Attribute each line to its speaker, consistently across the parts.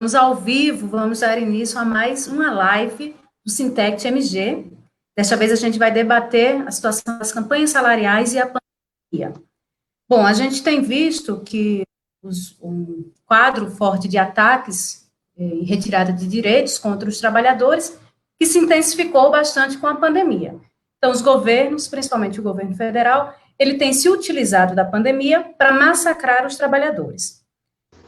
Speaker 1: Estamos ao vivo, vamos dar início a mais uma live do Sintect MG. Desta vez a gente vai debater a situação das campanhas salariais e a pandemia. Bom, a gente tem visto que um quadro forte de ataques e retirada de direitos contra os trabalhadores que se intensificou bastante com a pandemia. Então, os governos, principalmente o governo federal, ele tem se utilizado da pandemia para massacrar os trabalhadores.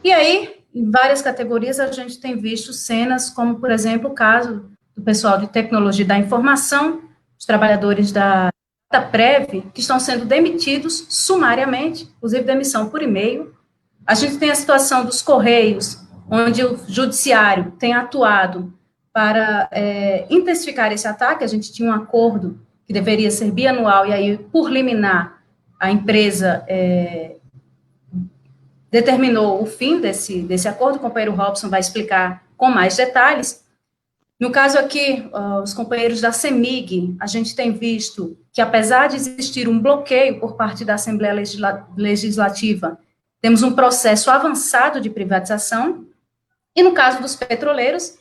Speaker 1: E aí, em várias categorias, a gente tem visto cenas como, por exemplo, o caso do pessoal de tecnologia da informação, os trabalhadores da Dataprev, que estão sendo demitidos sumariamente, inclusive demissão por e-mail. A gente tem a situação dos Correios, onde o judiciário tem atuado para intensificar esse ataque. A gente tinha um acordo que deveria ser bianual, e aí, por liminar, a empresa determinou o fim desse acordo. O companheiro Robson vai explicar com mais detalhes. No caso aqui, os companheiros da CEMIG, a gente tem visto que, apesar de existir um bloqueio por parte da Assembleia Legislativa, temos um processo avançado de privatização. E no caso dos petroleiros,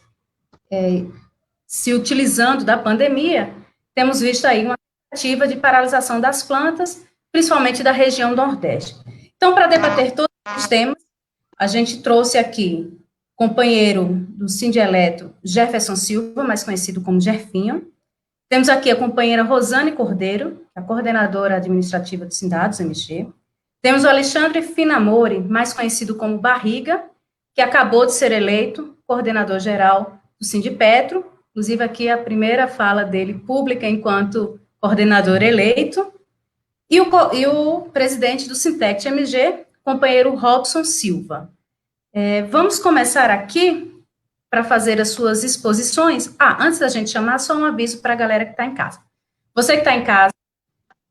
Speaker 1: se utilizando da pandemia, temos visto aí uma tentativa de paralisação das plantas, principalmente da região Nordeste. Então, para debater todos os temas, a gente trouxe aqui o companheiro do Sindeletro, Jefferson Silva, mais conhecido como Jefinho. Temos aqui a companheira Rosane Cordeiro, a coordenadora administrativa do Sindados MG. Temos o Alexandre Finamori, mais conhecido como Barriga, que acabou de ser eleito coordenador geral do Sindipetro. Inclusive, aqui a primeira fala dele pública enquanto coordenador eleito. E o presidente do Sintect MG, companheiro Robson Silva. Vamos começar aqui para fazer as suas exposições. Antes da gente chamar, só um aviso para a galera que está em casa. Você que está em casa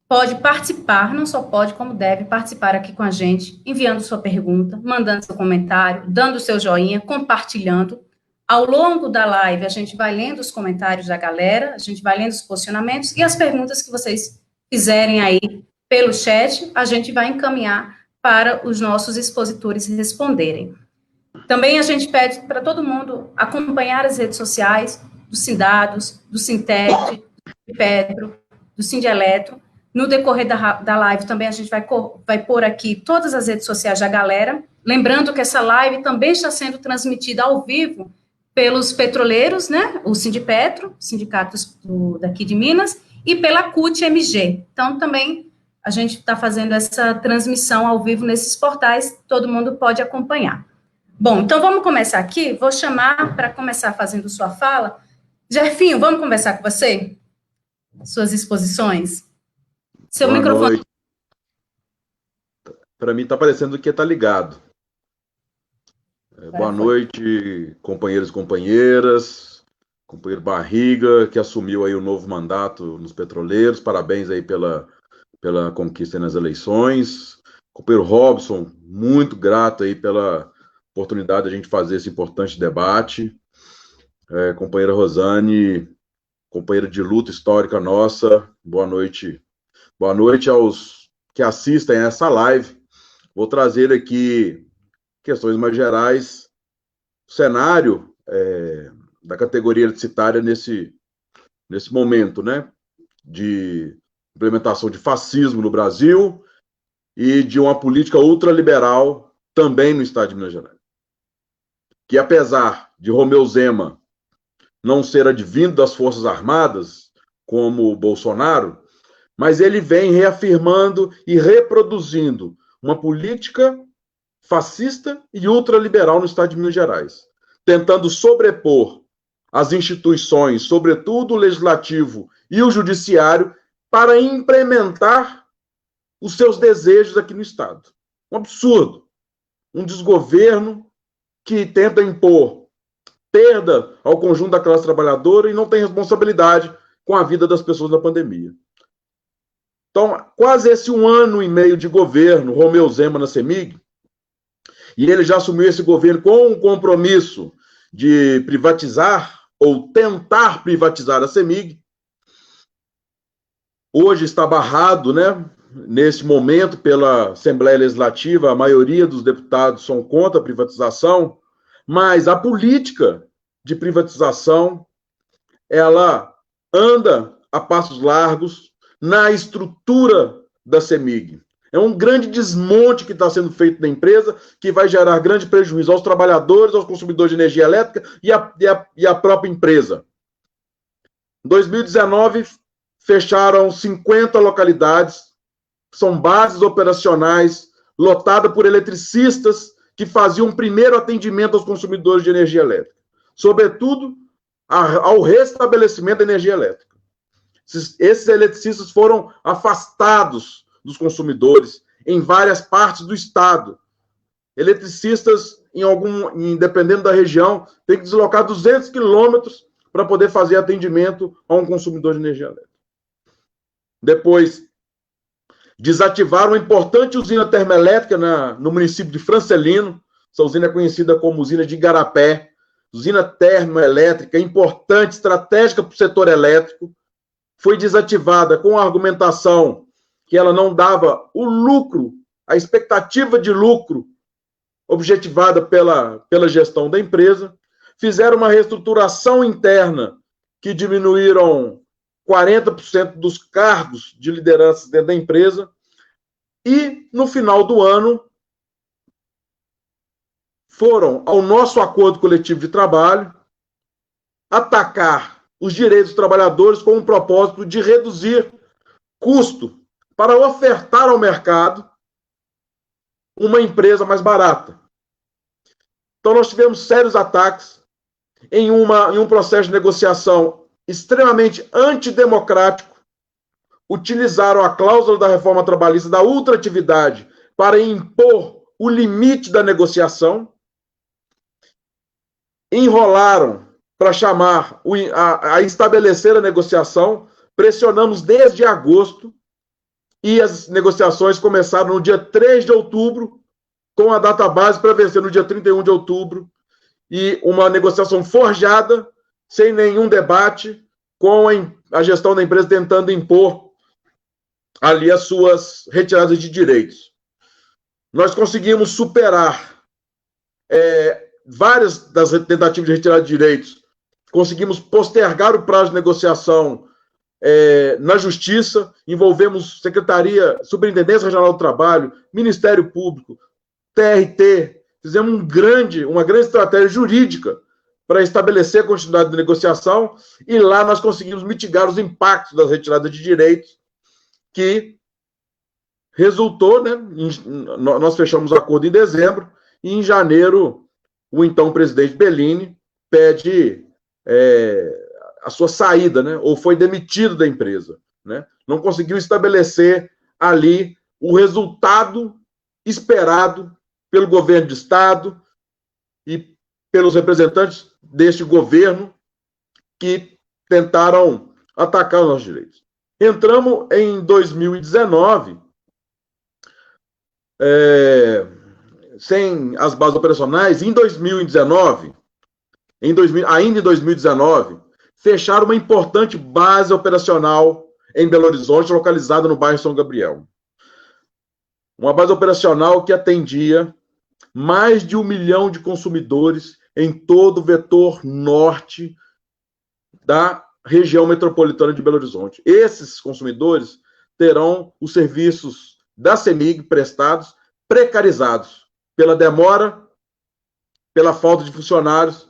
Speaker 1: pode participar, não só pode, como deve participar aqui com a gente, enviando sua pergunta, mandando seu comentário, dando seu joinha, compartilhando. Ao longo da live, a gente vai lendo os comentários da galera, a gente vai lendo os posicionamentos e as perguntas que vocês fizerem aí pelo chat, a gente vai encaminhar para os nossos expositores responderem. Também a gente pede para todo mundo acompanhar as redes sociais do Sindados, do Sintect, do Petro, do Sindeletro. No decorrer da live também a gente vai pôr aqui todas as redes sociais da galera. Lembrando que essa live também está sendo transmitida ao vivo pelos petroleiros, né? O Sindipetro, sindicatos daqui de Minas, e pela CUT-MG. Então, também a gente está fazendo essa transmissão ao vivo nesses portais, todo mundo pode acompanhar. Bom, então vamos começar aqui. Vou chamar para começar fazendo sua fala. Jefinho, vamos conversar com você? Suas exposições. Seu
Speaker 2: Boa
Speaker 1: microfone.
Speaker 2: Noite. Para mim está parecendo que está ligado. Boa noite, companheiros e companheiras. Companheiro Barriga, que assumiu aí o novo mandato nos petroleiros. Parabéns aí pela conquista nas eleições. Companheiro Robson, muito grato aí pela oportunidade de a gente fazer esse importante debate. Companheira Rosane, companheira de luta histórica nossa, boa noite. Boa noite aos que assistem a essa live. Vou trazer aqui questões mais gerais, o cenário da categoria hereditária nesse momento, né, de implementação de fascismo no Brasil e de uma política ultraliberal também no estado de Minas Gerais. Que, apesar de Romeu Zema não ser advindo das Forças Armadas, como o Bolsonaro, mas ele vem reafirmando e reproduzindo uma política fascista e ultraliberal no estado de Minas Gerais, tentando sobrepor as instituições, sobretudo o legislativo e o judiciário, para implementar os seus desejos aqui no estado. Um absurdo. Um desgoverno que tenta impor perda ao conjunto da classe trabalhadora e não tem responsabilidade com a vida das pessoas na pandemia. Então, quase esse 1 ano e meio de governo, Romeu Zema na CEMIG, e ele já assumiu esse governo com um compromisso de privatizar ou tentar privatizar a CEMIG. Hoje está barrado, né, nesse momento, pela Assembleia Legislativa, a maioria dos deputados são contra a privatização, mas a política de privatização, ela anda a passos largos na estrutura da CEMIG. É um grande desmonte que está sendo feito na empresa, que vai gerar grande prejuízo aos trabalhadores, aos consumidores de energia elétrica e à própria empresa. Em 2019, fecharam 50 localidades, são bases operacionais, lotadas por eletricistas que faziam um primeiro atendimento aos consumidores de energia elétrica, sobretudo ao restabelecimento da energia elétrica. Esses eletricistas foram afastados dos consumidores em várias partes do estado. Eletricistas, dependendo da região, têm que deslocar 200 quilômetros para poder fazer atendimento a um consumidor de energia elétrica. Depois, desativaram uma importante usina termoelétrica no município de Francelino. Essa usina é conhecida como usina de Igarapé, usina termoelétrica importante, estratégica para o setor elétrico. Foi desativada com a argumentação que ela não dava o lucro, a expectativa de lucro objetivada pela gestão da empresa. Fizeram uma reestruturação interna que diminuíram 40% dos cargos de liderança dentro da empresa. E, no final do ano, foram ao nosso acordo coletivo de trabalho atacar os direitos dos trabalhadores com o propósito de reduzir custo para ofertar ao mercado uma empresa mais barata. Então, nós tivemos sérios ataques em um processo de negociação extremamente antidemocrático. Utilizaram a cláusula da reforma trabalhista da ultratividade para impor o limite da negociação. Enrolaram para chamar a estabelecer a negociação. Pressionamos desde agosto. E as negociações começaram no dia 3 de outubro, com a data base para vencer no dia 31 de outubro, e uma negociação forjada, sem nenhum debate, com a gestão da empresa tentando impor ali as suas retiradas de direitos. Nós conseguimos superar várias das tentativas de retirada de direitos, conseguimos postergar o prazo de negociação na Justiça, envolvemos Secretaria, Superintendência Regional do Trabalho, Ministério Público, TRT, fizemos uma grande estratégia jurídica para estabelecer a continuidade da negociação, e lá nós conseguimos mitigar os impactos das retiradas de direitos, que resultou, né, nós fechamos o acordo em dezembro, e em janeiro o então presidente Bellini pede a sua saída, né, ou foi demitido da empresa, né? Não conseguiu estabelecer ali o resultado esperado pelo governo de Estado e pelos representantes deste governo que tentaram atacar os nossos direitos. Entramos em 2019, sem as bases operacionais. Em 2019, ainda em 2019, fecharam uma importante base operacional em Belo Horizonte, localizada no bairro São Gabriel. Uma base operacional que atendia mais de 1 milhão de consumidores em todo o vetor norte da região metropolitana de Belo Horizonte. Esses consumidores terão os serviços da CEMIG prestados, precarizados pela demora, pela falta de funcionários,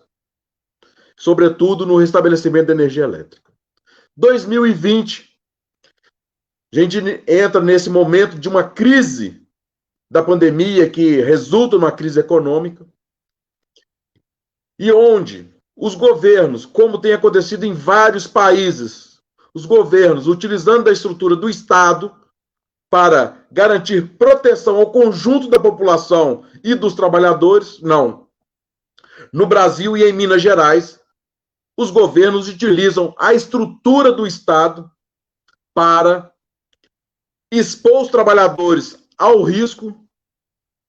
Speaker 2: sobretudo no restabelecimento da energia elétrica. 2020, a gente entra nesse momento de uma crise da pandemia que resulta numa crise econômica, e onde os governos, como tem acontecido em vários países, os governos utilizando da estrutura do Estado para garantir proteção ao conjunto da população e dos trabalhadores, não. No Brasil e em Minas Gerais, os governos utilizam a estrutura do Estado para expor os trabalhadores ao risco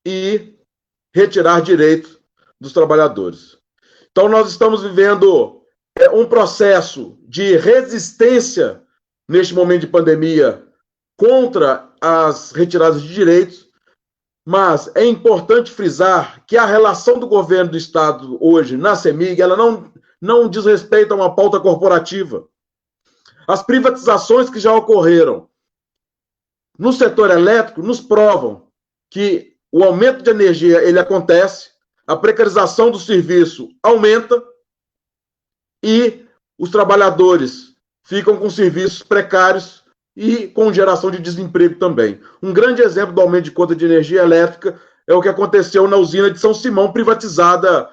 Speaker 2: e retirar direitos dos trabalhadores. Então, nós estamos vivendo um processo de resistência, neste momento de pandemia, contra as retiradas de direitos, Mas é importante frisar que a relação do governo do Estado hoje na CEMIG, ela não diz respeito a uma pauta corporativa. As privatizações que já ocorreram no setor elétrico nos provam que o aumento de energia ele acontece, a precarização do serviço aumenta e os trabalhadores ficam com serviços precários e com geração de desemprego também. Um grande exemplo do aumento de conta de energia elétrica é o que aconteceu na usina de São Simão, privatizada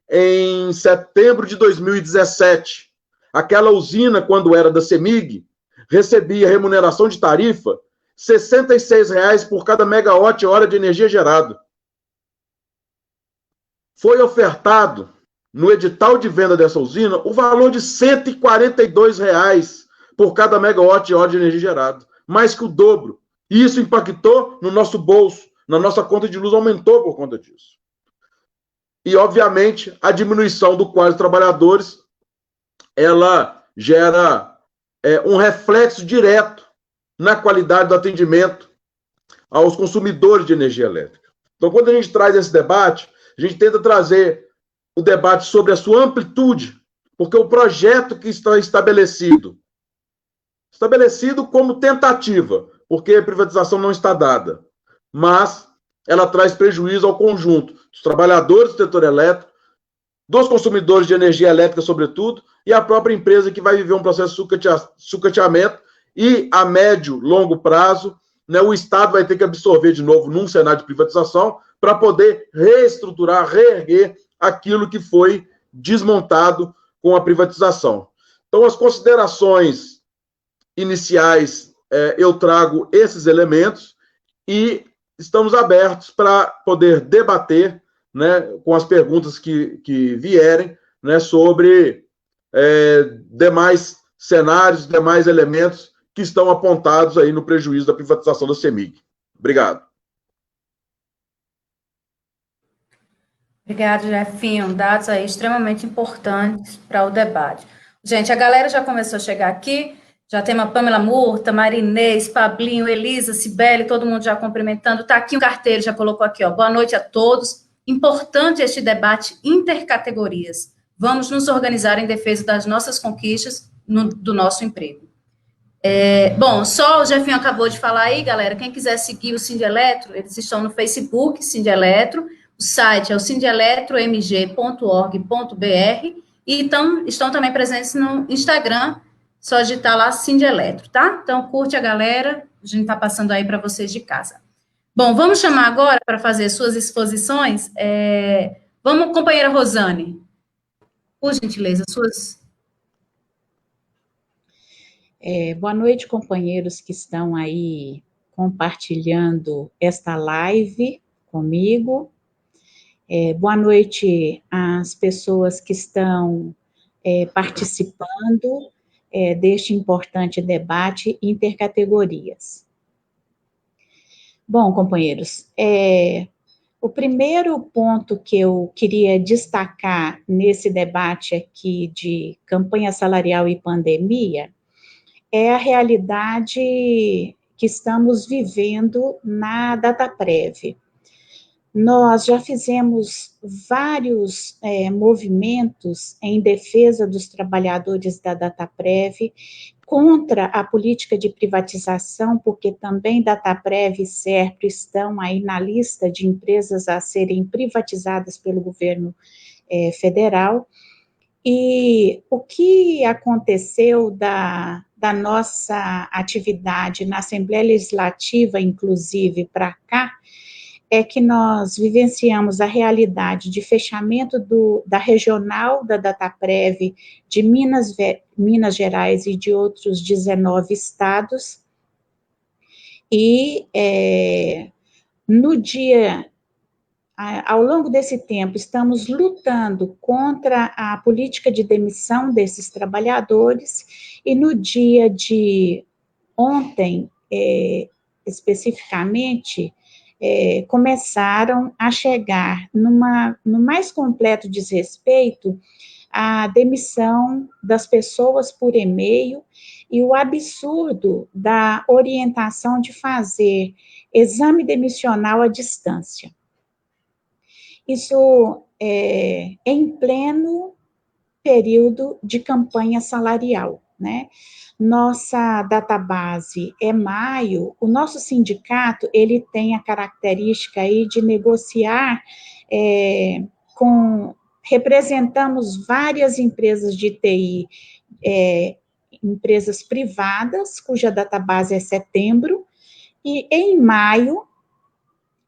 Speaker 2: em setembro de 2017. Aquela usina, quando era da CEMIG, recebia remuneração de tarifa R$ 66,00 por cada megawatt-hora de energia gerada. Foi ofertado no edital de venda dessa usina o valor de R$ 142,00 por cada megawatt-hora de energia gerada, mais que o dobro. E isso impactou no nosso bolso, na nossa conta de luz aumentou por conta disso. E, obviamente, a diminuição do quadro de trabalhadores, ela gera um reflexo direto na qualidade do atendimento aos consumidores de energia elétrica. Então, quando a gente traz esse debate, a gente tenta trazer o debate sobre a sua amplitude, porque o projeto que está estabelecido como tentativa, porque a privatização não está dada, mas ela traz prejuízo ao conjunto dos trabalhadores do setor elétrico, dos consumidores de energia elétrica, sobretudo, e a própria empresa que vai viver um processo de sucateamento e, a médio, longo prazo, né, o Estado vai ter que absorver de novo num cenário de privatização para poder reestruturar, reerguer aquilo que foi desmontado com a privatização. Então, as considerações iniciais, eu trago esses elementos e estamos abertos para poder debater, né, com as perguntas que vierem, né, sobre demais cenários, demais elementos que estão apontados aí no prejuízo da privatização da CEMIG. Obrigado.
Speaker 1: Obrigada, Jefinho. Dados aí extremamente importantes para o debate. Gente, a galera já começou a chegar aqui. Já tem a Pamela Murta, Marinês, Pablinho, Elisa, Cibele, todo mundo já cumprimentando. Está aqui o carteiro, já colocou aqui, ó. Boa noite a todos. Importante este debate intercategorias. Vamos nos organizar em defesa das nossas conquistas do nosso emprego. Bom, só o Jefinho acabou de falar aí, galera. Quem quiser seguir o Sindeletro, eles estão no Facebook, Sindeletro. O site é o sindeletromg.org.br e estão também presentes no Instagram, só digitar lá Sindeletro, tá? Então, curte a galera, a gente tá passando aí para vocês de casa. Bom, vamos chamar agora para fazer suas exposições. Vamos, companheira Rosane, por gentileza, suas...
Speaker 3: Boa noite, companheiros que estão aí compartilhando esta live comigo. Boa noite às pessoas que estão participando deste importante debate intercategorias. Bom, companheiros, o primeiro ponto que eu queria destacar nesse debate aqui de campanha salarial e pandemia é a realidade que estamos vivendo na Dataprev. Nós já fizemos vários movimentos em defesa dos trabalhadores da Dataprev, contra a política de privatização, porque também Dataprev e Serpro estão aí na lista de empresas a serem privatizadas pelo governo federal. E o que aconteceu da nossa atividade na Assembleia Legislativa, inclusive, para cá, é que nós vivenciamos a realidade de fechamento da regional da Dataprev de Minas Gerais e de outros 19 estados, e ao longo desse tempo, estamos lutando contra a política de demissão desses trabalhadores, e no dia de ontem, especificamente, começaram a chegar no mais completo desrespeito a demissão das pessoas por e-mail e o absurdo da orientação de fazer exame demissional à distância. Isso em pleno período de campanha salarial, né? Nossa database é maio, o nosso sindicato, ele tem a característica aí de negociar representamos várias empresas de TI, empresas privadas, cuja database é setembro, e em maio,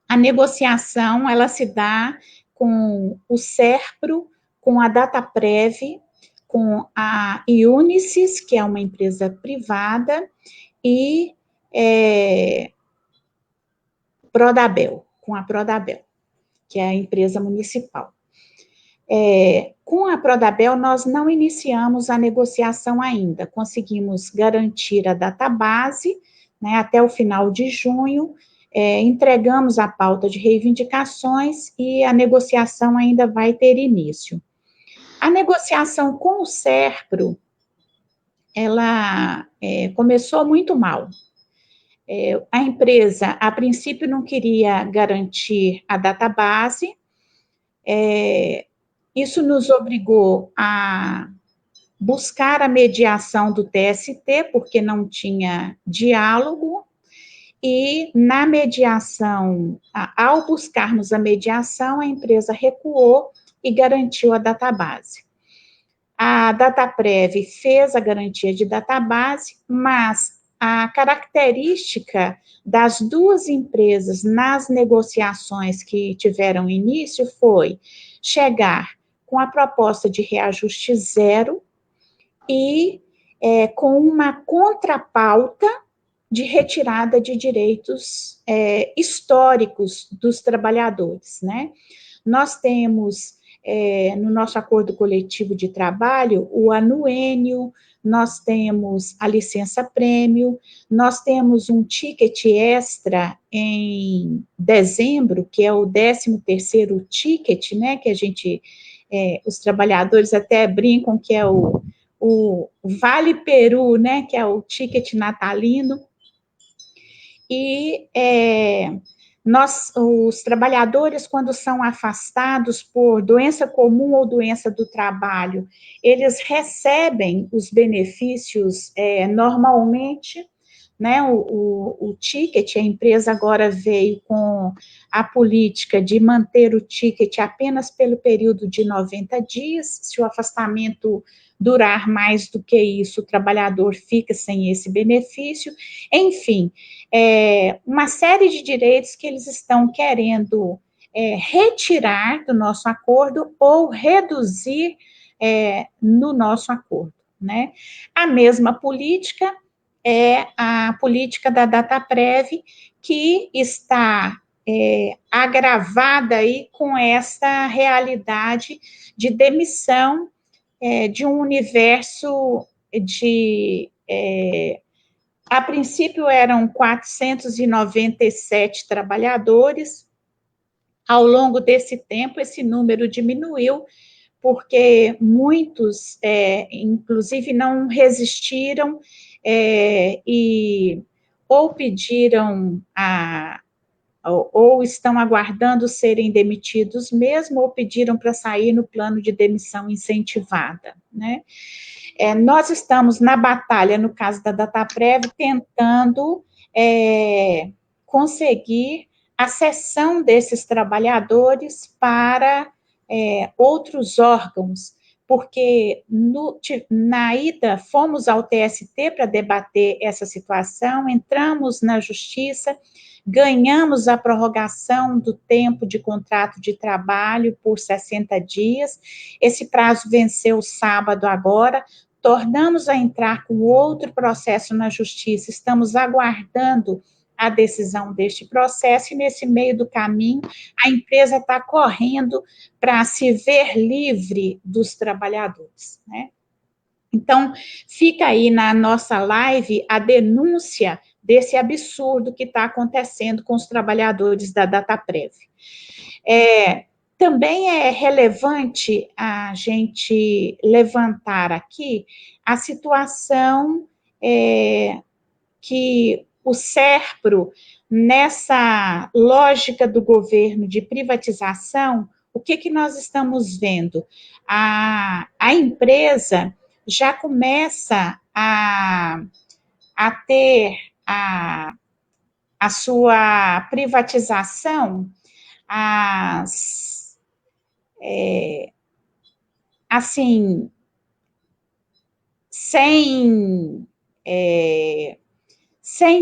Speaker 3: a negociação, ela se dá com o Serpro, com a Dataprev, com a Unisys, que é uma empresa privada, e Prodabel, com a Prodabel, que é a empresa municipal. Com a Prodabel, nós não iniciamos a negociação ainda, conseguimos garantir a database, né, até o final de junho, entregamos a pauta de reivindicações e a negociação ainda vai ter início. A negociação com o Serpro, ela começou muito mal. A empresa, a princípio, não queria garantir a database, isso nos obrigou a buscar a mediação do TST, porque não tinha diálogo, e na mediação, ao buscarmos a mediação, a empresa recuou e garantiu a database. A Dataprev fez a garantia de database, mas a característica das duas empresas nas negociações que tiveram início foi chegar com a proposta de reajuste zero e com uma contrapauta de retirada de direitos históricos dos trabalhadores, né? Nós temos, no nosso acordo coletivo de trabalho, o anuênio, nós temos a licença-prêmio, nós temos um ticket extra em dezembro, que é o 13º ticket, né, que a gente, os trabalhadores até brincam que é o Vale Peru, né, que é o ticket natalino. E os trabalhadores, quando são afastados por doença comum ou doença do trabalho, eles recebem os benefícios normalmente, né? O ticket, a empresa agora veio com a política de manter o ticket apenas pelo período de 90 dias, se o afastamento durar mais do que isso, o trabalhador fica sem esse benefício, enfim, uma série de direitos que eles estão querendo retirar do nosso acordo ou reduzir no nosso acordo, né? A mesma política é a política da Dataprev, que está agravada aí com essa realidade de demissão de um universo de... a princípio eram 497 trabalhadores, ao longo desse tempo esse número diminuiu, porque muitos, inclusive, não resistiram e ou pediram ou estão aguardando serem demitidos mesmo, ou pediram para sair no plano de demissão incentivada, né? Nós estamos na batalha, no caso da Dataprev, tentando conseguir a cessão desses trabalhadores para outros órgãos, porque na ida fomos ao TST para debater essa situação, entramos na justiça, ganhamos a prorrogação do tempo de contrato de trabalho por 60 dias, esse prazo venceu sábado agora, tornamos a entrar com outro processo na justiça, estamos aguardando a decisão deste processo, e nesse meio do caminho, a empresa está correndo para se ver livre dos trabalhadores, né? Então, fica aí na nossa live a denúncia desse absurdo que está acontecendo com os trabalhadores da Dataprev. também é relevante a gente levantar aqui a situação que o SERPRO, nessa lógica do governo de privatização, o que nós estamos vendo? A empresa já começa a ter a sua privatização assim, sem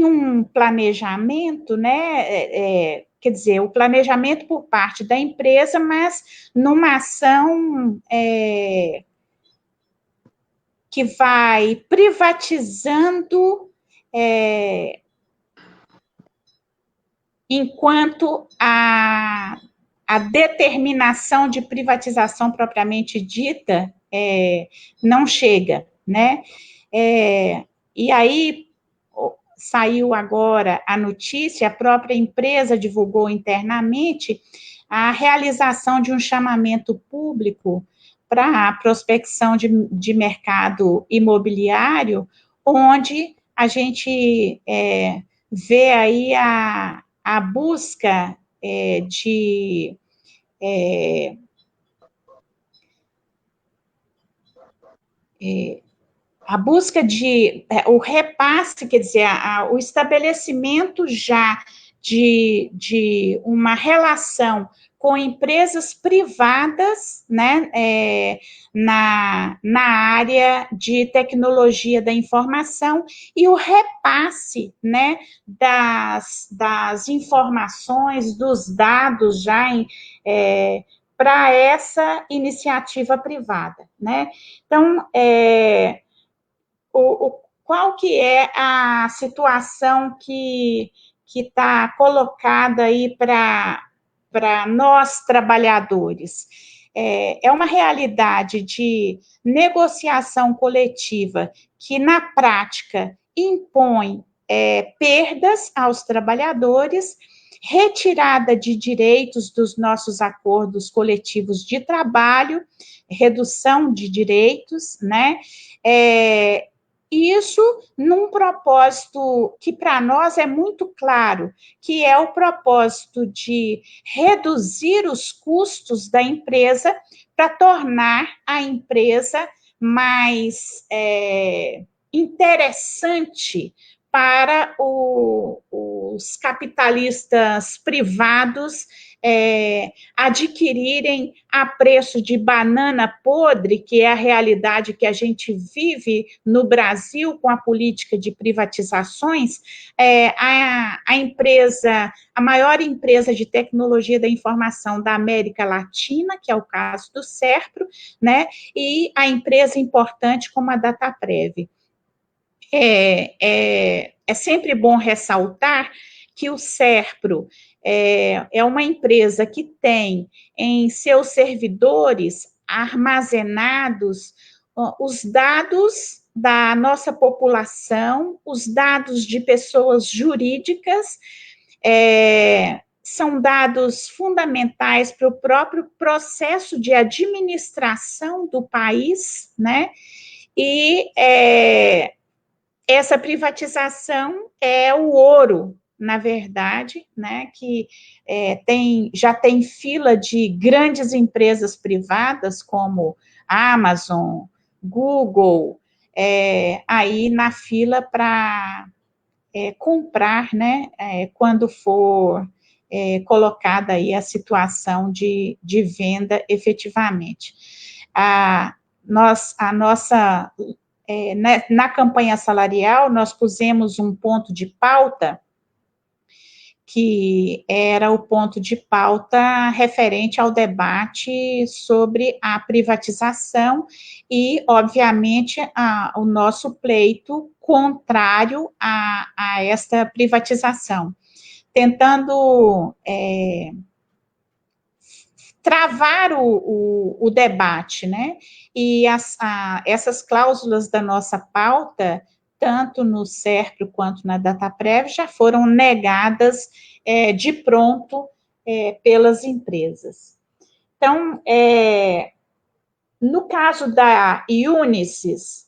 Speaker 3: um planejamento, né? Quer dizer, o planejamento por parte da empresa, mas numa ação que vai privatizando enquanto a determinação de privatização propriamente dita não chega, né? E aí saiu agora a notícia, a própria empresa divulgou internamente a realização de um chamamento público para a prospecção de mercado imobiliário, onde a gente vê aí a busca o repasse, quer dizer, o estabelecimento já de uma relação com empresas privadas, né, na área de tecnologia da informação, e o repasse, né, das informações, dos dados já para essa iniciativa privada, né? Então, qual que é a situação que está colocada aí para nós, trabalhadores? É uma realidade de negociação coletiva que, na prática, impõe perdas aos trabalhadores, retirada de direitos dos nossos acordos coletivos de trabalho, redução de direitos, né? Isso num propósito que para nós é muito claro, que é o propósito de reduzir os custos da empresa para tornar a empresa mais interessante para os capitalistas privados adquirirem a preço de banana podre, que é a realidade que a gente vive no Brasil com a política de privatizações. A maior empresa de tecnologia da informação da América Latina, que é o caso do SERPRO, né, e a empresa importante como a Dataprev. É sempre bom ressaltar que o SERPRO é uma empresa que tem em seus servidores armazenados os dados da nossa população, os dados de pessoas jurídicas, são dados fundamentais para o próprio processo de administração do país, né? E essa privatização é o ouro, na verdade, né, que já tem fila de grandes empresas privadas, como Amazon, Google, aí na fila para comprar, né, quando for colocada aí a situação de venda efetivamente. Na campanha salarial, nós pusemos um ponto de pauta, que era o ponto de pauta referente ao debate sobre a privatização e, obviamente, o nosso pleito contrário a esta privatização, tentando travar o debate, né? E essas cláusulas da nossa pauta, tanto no SERPRO quanto na Dataprev, já foram negadas de pronto pelas empresas. Então, no caso da Unisys,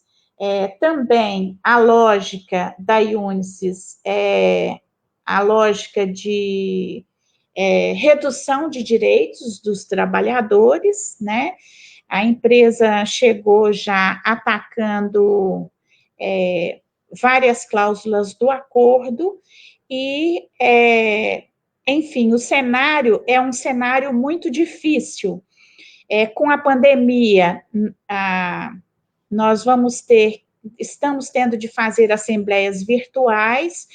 Speaker 3: também a lógica da Unisys é a lógica de redução de direitos dos trabalhadores, né? A empresa chegou já atacando várias cláusulas do acordo e, enfim, o cenário é um cenário muito difícil. Com a pandemia, nós estamos tendo de fazer assembleias virtuais,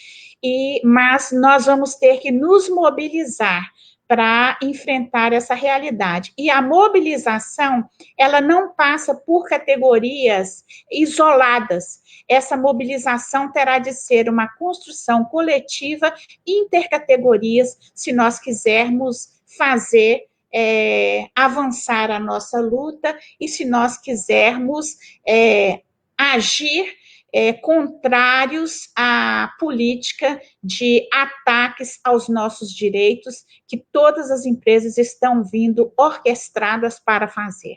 Speaker 3: mas nós vamos ter que nos mobilizar para enfrentar essa realidade. E a mobilização, ela não passa por categorias isoladas. Essa mobilização terá de ser uma construção coletiva, intercategorias, se nós quisermos fazer avançar a nossa luta e se nós quisermos agir contrários à política de ataques aos nossos direitos que todas as empresas estão vindo orquestradas para fazer.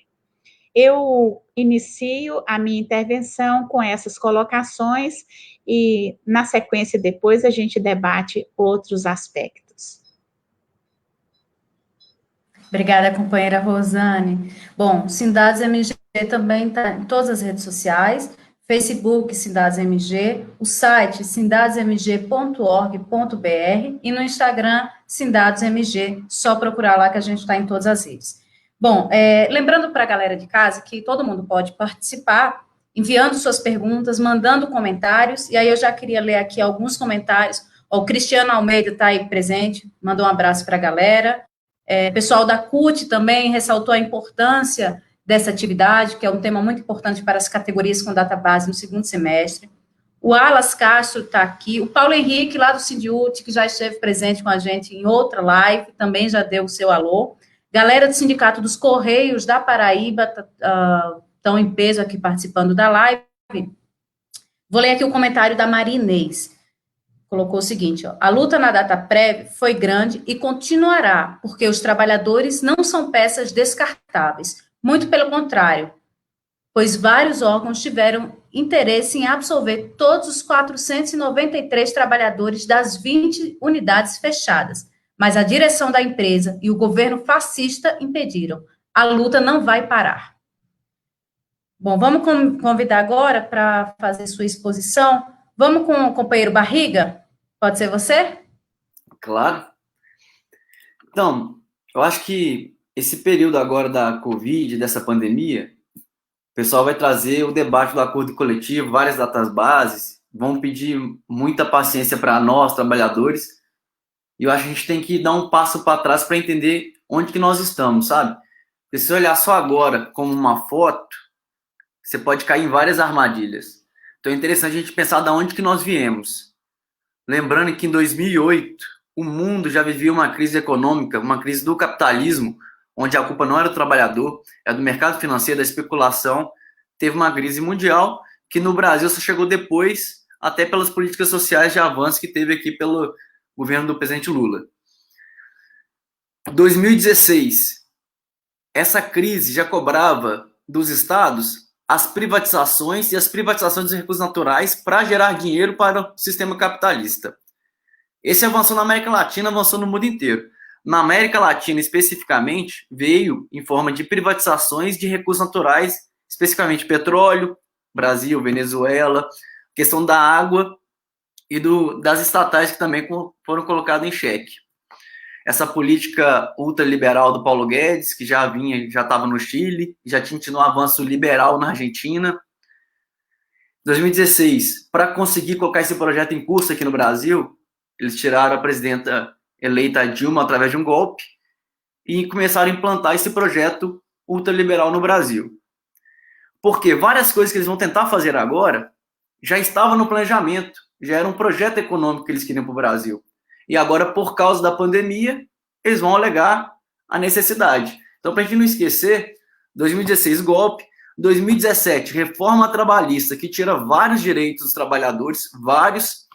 Speaker 3: Eu inicio a minha intervenção com essas colocações e, na sequência, depois a gente debate outros aspectos.
Speaker 1: Obrigada, companheira Rosane. Bom, Sindados MG também está em todas as redes sociais, Facebook Sindados MG, o site sindadosmg.org.br e no Instagram Sindados MG, só procurar lá que a gente está em todas as redes. Bom, lembrando para a galera de casa que todo mundo pode participar, enviando suas perguntas, mandando comentários, e aí eu já queria ler aqui alguns comentários. O Cristiano Almeida está aí presente, mandou um abraço para a galera. Pessoal da CUT também ressaltou a importância dessa atividade, que é um tema muito importante para as categorias com database no segundo semestre. O Alas Castro está aqui, o Paulo Henrique, lá do Sindiut, que já esteve presente com a gente em outra live, também já deu o seu alô. Galera do Sindicato dos Correios da Paraíba estão em peso aqui participando da live. Vou ler aqui o comentário da Maria Inês. Colocou o seguinte, a luta na Dataprev foi grande e continuará, porque os trabalhadores não são peças descartáveis, muito pelo contrário, pois vários órgãos tiveram interesse em absolver todos os 493 trabalhadores das 20 unidades fechadas, mas a direção da empresa e o governo fascista impediram. A luta não vai parar. Bom, vamos convidar agora para fazer sua exposição. Vamos com o companheiro Barriga? Pode ser você?
Speaker 4: Claro. Então, eu acho que esse período agora da Covid, dessa pandemia, o pessoal vai trazer o debate do acordo coletivo, várias databases, vão pedir muita paciência para nós, trabalhadores, e eu acho que a gente tem que dar um passo para trás para entender onde que nós estamos, sabe? Porque se você olhar só agora como uma foto, você pode cair em várias armadilhas. Então é interessante a gente pensar de onde que nós viemos. Lembrando que em 2008, o mundo já vivia uma crise econômica, uma crise do capitalismo, onde a culpa não era do trabalhador, era do mercado financeiro, da especulação. Teve uma crise mundial que no Brasil só chegou depois, até pelas políticas sociais de avanço que teve aqui pelo governo do presidente Lula. 2016, essa crise já cobrava dos estados as privatizações e as privatizações dos recursos naturais para gerar dinheiro para o sistema capitalista. Esse avançou na América Latina, avançou no mundo inteiro. Na América Latina, especificamente, veio em forma de privatizações de recursos naturais, especificamente petróleo, Brasil, Venezuela, questão da água e das estatais que também foram colocadas em xeque. Essa política ultraliberal do Paulo Guedes, que já estava no Chile, já tinha tido um avanço liberal na Argentina. 2016, para conseguir colocar esse projeto em curso aqui no Brasil, eles tiraram a presidenta eleita Dilma através de um golpe e começaram a implantar esse projeto ultraliberal no Brasil. Porque várias coisas que eles vão tentar fazer agora já estavam no planejamento, já era um projeto econômico que eles queriam para o Brasil. E agora, por causa da pandemia, eles vão alegar a necessidade. Então, para a gente não esquecer, 2016, golpe, 2017, reforma trabalhista, que tira vários direitos dos trabalhadores, vários.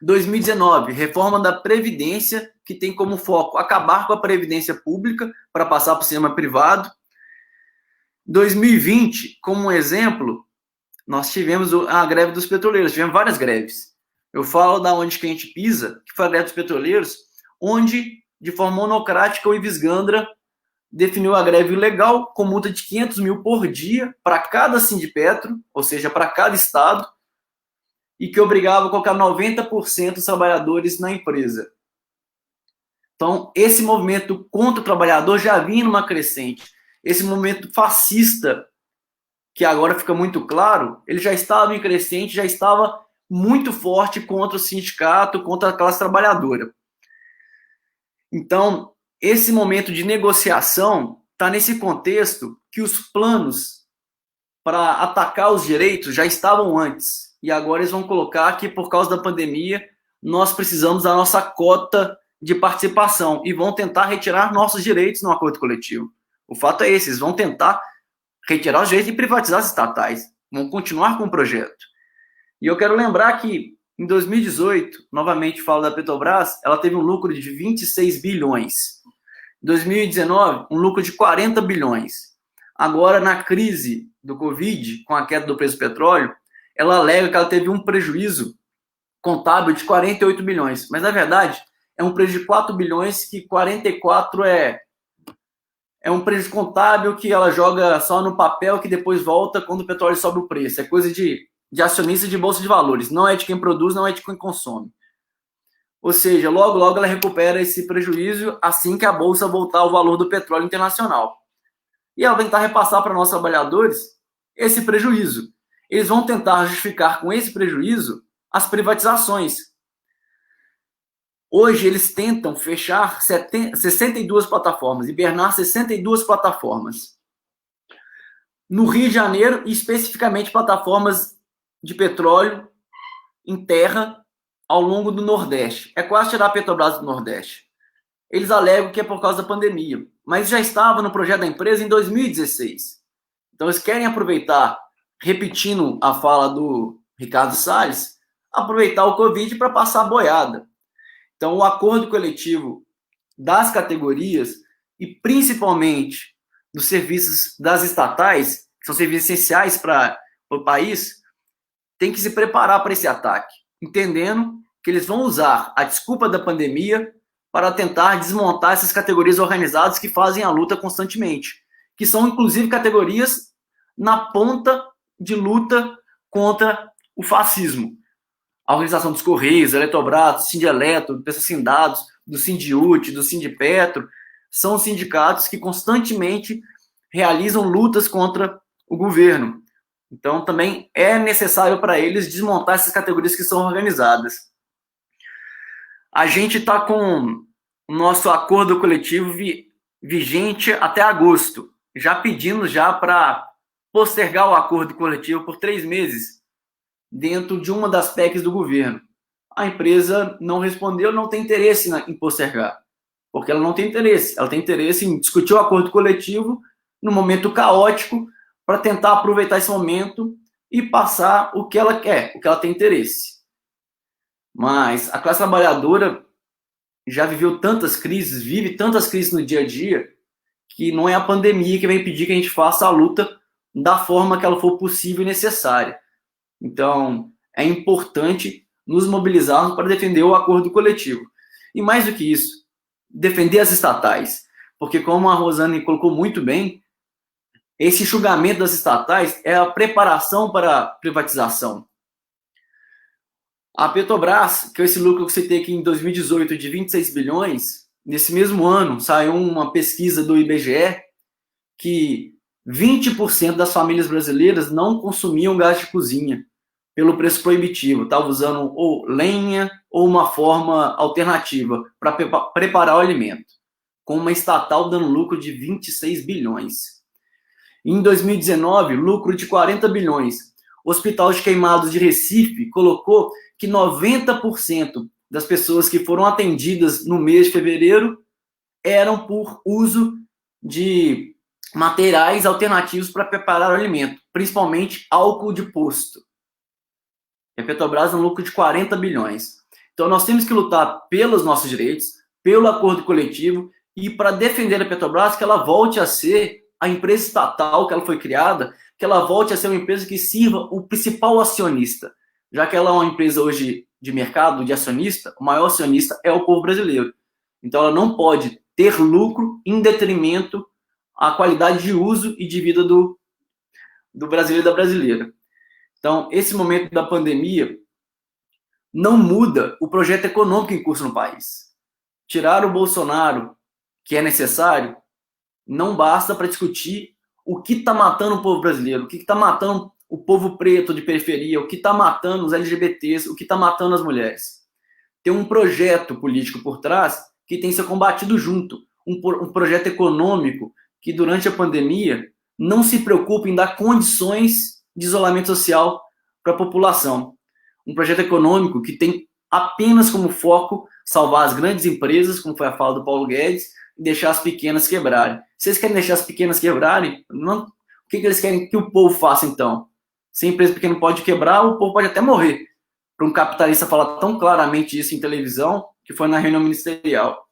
Speaker 4: 2019, reforma da Previdência, que tem como foco acabar com a Previdência Pública para passar para o sistema privado. 2020, como um exemplo, nós tivemos a greve dos petroleiros, tivemos várias greves. Eu falo da onde que a gente pisa, que foi a greve dos petroleiros, onde, de forma monocrática, o Ives Gandra definiu a greve ilegal com multa de 500 mil por dia para cada Sindipetro, ou seja, para cada estado, e que obrigava a colocar 90% dos trabalhadores na empresa. Então, esse movimento contra o trabalhador já vinha numa crescente. Esse movimento fascista, que agora fica muito claro, ele já estava em crescente, já estava muito forte contra o sindicato, contra a classe trabalhadora. Então, esse momento de negociação está nesse contexto que os planos para atacar os direitos já estavam antes. E agora eles vão colocar que, por causa da pandemia, nós precisamos da nossa cota de participação e vão tentar retirar nossos direitos no acordo coletivo. O fato é esse, eles vão tentar retirar os direitos e privatizar as estatais. Vão continuar com o projeto. E eu quero lembrar que, em 2018, novamente falo da Petrobras, ela teve um lucro de 26 bilhões. Em 2019, um lucro de 40 bilhões. Agora, na crise do Covid, com a queda do preço do petróleo, ela alega que ela teve um prejuízo contábil de 48 bilhões. Mas, na verdade, é um prejuízo de 4 bilhões, que 44 é um prejuízo contábil que ela joga só no papel, que depois volta quando o petróleo sobe o preço. É coisa de acionista de bolsa de valores. Não é de quem produz, não é de quem consome. Ou seja, logo, logo ela recupera esse prejuízo assim que a bolsa voltar ao valor do petróleo internacional. E ela vai tentar repassar para nossos trabalhadores esse prejuízo. Eles vão tentar justificar com esse prejuízo as privatizações. Hoje eles tentam fechar 62 plataformas, hibernar 62 plataformas. No Rio de Janeiro, especificamente plataformas de petróleo em terra ao longo do Nordeste. É quase tirar a Petrobras do Nordeste. Eles alegam que é por causa da pandemia, mas já estava no projeto da empresa em 2016. Então eles querem aproveitar, repetindo a fala do Ricardo Salles, aproveitar o Covid para passar a boiada. Então o acordo coletivo das categorias e principalmente dos serviços das estatais, que são serviços essenciais para o país, tem que se preparar para esse ataque, entendendo que eles vão usar a desculpa da pandemia para tentar desmontar essas categorias organizadas que fazem a luta constantemente, que são, inclusive, categorias na ponta de luta contra o fascismo. A Organização dos Correios, a Eletrobras, do Sindeletro, do Sindados, do Sindiúti, do Sindipetro, são sindicatos que constantemente realizam lutas contra o governo. Então, também é necessário para eles desmontar essas categorias que são organizadas. A gente está com o nosso acordo coletivo vigente até agosto, já pedindo já para postergar o acordo coletivo por 3 meses, dentro de uma das PECs do governo. A empresa não respondeu, não tem interesse em postergar, porque ela não tem interesse. Ela tem interesse em discutir o acordo coletivo no momento caótico, para tentar aproveitar esse momento e passar o que ela quer, o que ela tem interesse. Mas a classe trabalhadora já viveu tantas crises, vive tantas crises no dia a dia, que não é a pandemia que vai impedir que a gente faça a luta da forma que ela for possível e necessária. Então, é importante nos mobilizarmos para defender o acordo coletivo. E mais do que isso, defender as estatais. Porque, como a Rosane colocou muito bem, esse enxugamento das estatais é a preparação para a privatização. A Petrobras, que é esse lucro que eu citei aqui em 2018 de 26 bilhões, nesse mesmo ano saiu uma pesquisa do IBGE que 20% das famílias brasileiras não consumiam gás de cozinha pelo preço proibitivo. Estava usando ou lenha ou uma forma alternativa para preparar o alimento, com uma estatal dando lucro de 26 bilhões. Em 2019, lucro de 40 bilhões. O Hospital de Queimados de Recife colocou que 90% das pessoas que foram atendidas no mês de fevereiro eram por uso de materiais alternativos para preparar o alimento, principalmente álcool de posto. A Petrobras é um lucro de 40 bilhões. Então, nós temos que lutar pelos nossos direitos, pelo acordo coletivo e para defender a Petrobras, que ela volte a ser a empresa estatal que ela foi criada, que ela volte a ser uma empresa que sirva o principal acionista. Já que ela é uma empresa hoje de mercado, de acionista, o maior acionista é o povo brasileiro. Então, ela não pode ter lucro em detrimento à qualidade de uso e de vida do brasileiro e da brasileira. Então, esse momento da pandemia não muda o projeto econômico em curso no país. Tirar o Bolsonaro, que é necessário, não basta para discutir o que está matando o povo brasileiro, o que está matando o povo preto de periferia, o que está matando os LGBTs, o que está matando as mulheres. Tem um projeto político por trás que tem que ser combatido junto, um projeto econômico que, durante a pandemia, não se preocupa em dar condições de isolamento social para a população. Um projeto econômico que tem apenas como foco salvar as grandes empresas, como foi a fala do Paulo Guedes, e deixar as pequenas quebrarem. Se eles querem deixar as pequenas quebrarem, o que eles querem que o povo faça, então? Se a empresa pequena pode quebrar, o povo pode até morrer. Para um capitalista falar tão claramente isso em televisão, que foi na reunião ministerial.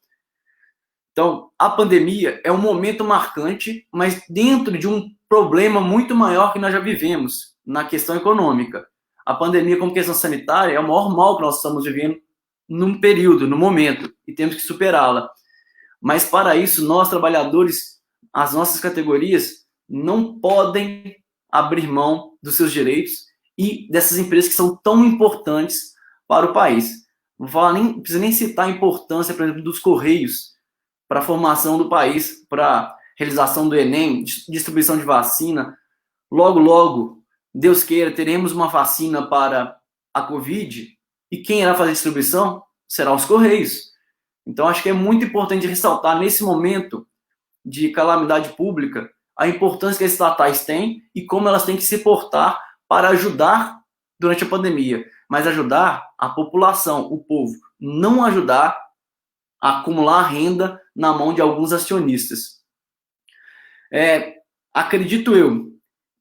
Speaker 4: Então, a pandemia é um momento marcante, mas dentro de um problema muito maior que nós já vivemos, na questão econômica. A pandemia, como questão sanitária, é o maior mal que nós estamos vivendo num período, no momento, e temos que superá-la. Mas, para isso, nós, trabalhadores, as nossas categorias, não podem abrir mão dos seus direitos e dessas empresas que são tão importantes para o país. Não precisa nem citar a importância, por exemplo, dos Correios para a formação do país, para a realização do Enem, distribuição de vacina. Logo, logo, Deus queira, teremos uma vacina para a Covid, e quem irá fazer a distribuição será os Correios. Então, acho que é muito importante ressaltar, nesse momento de calamidade pública, a importância que as estatais têm e como elas têm que se portar para ajudar durante a pandemia, mas ajudar a população, o povo, não ajudar a acumular renda na mão de alguns acionistas. Acredito eu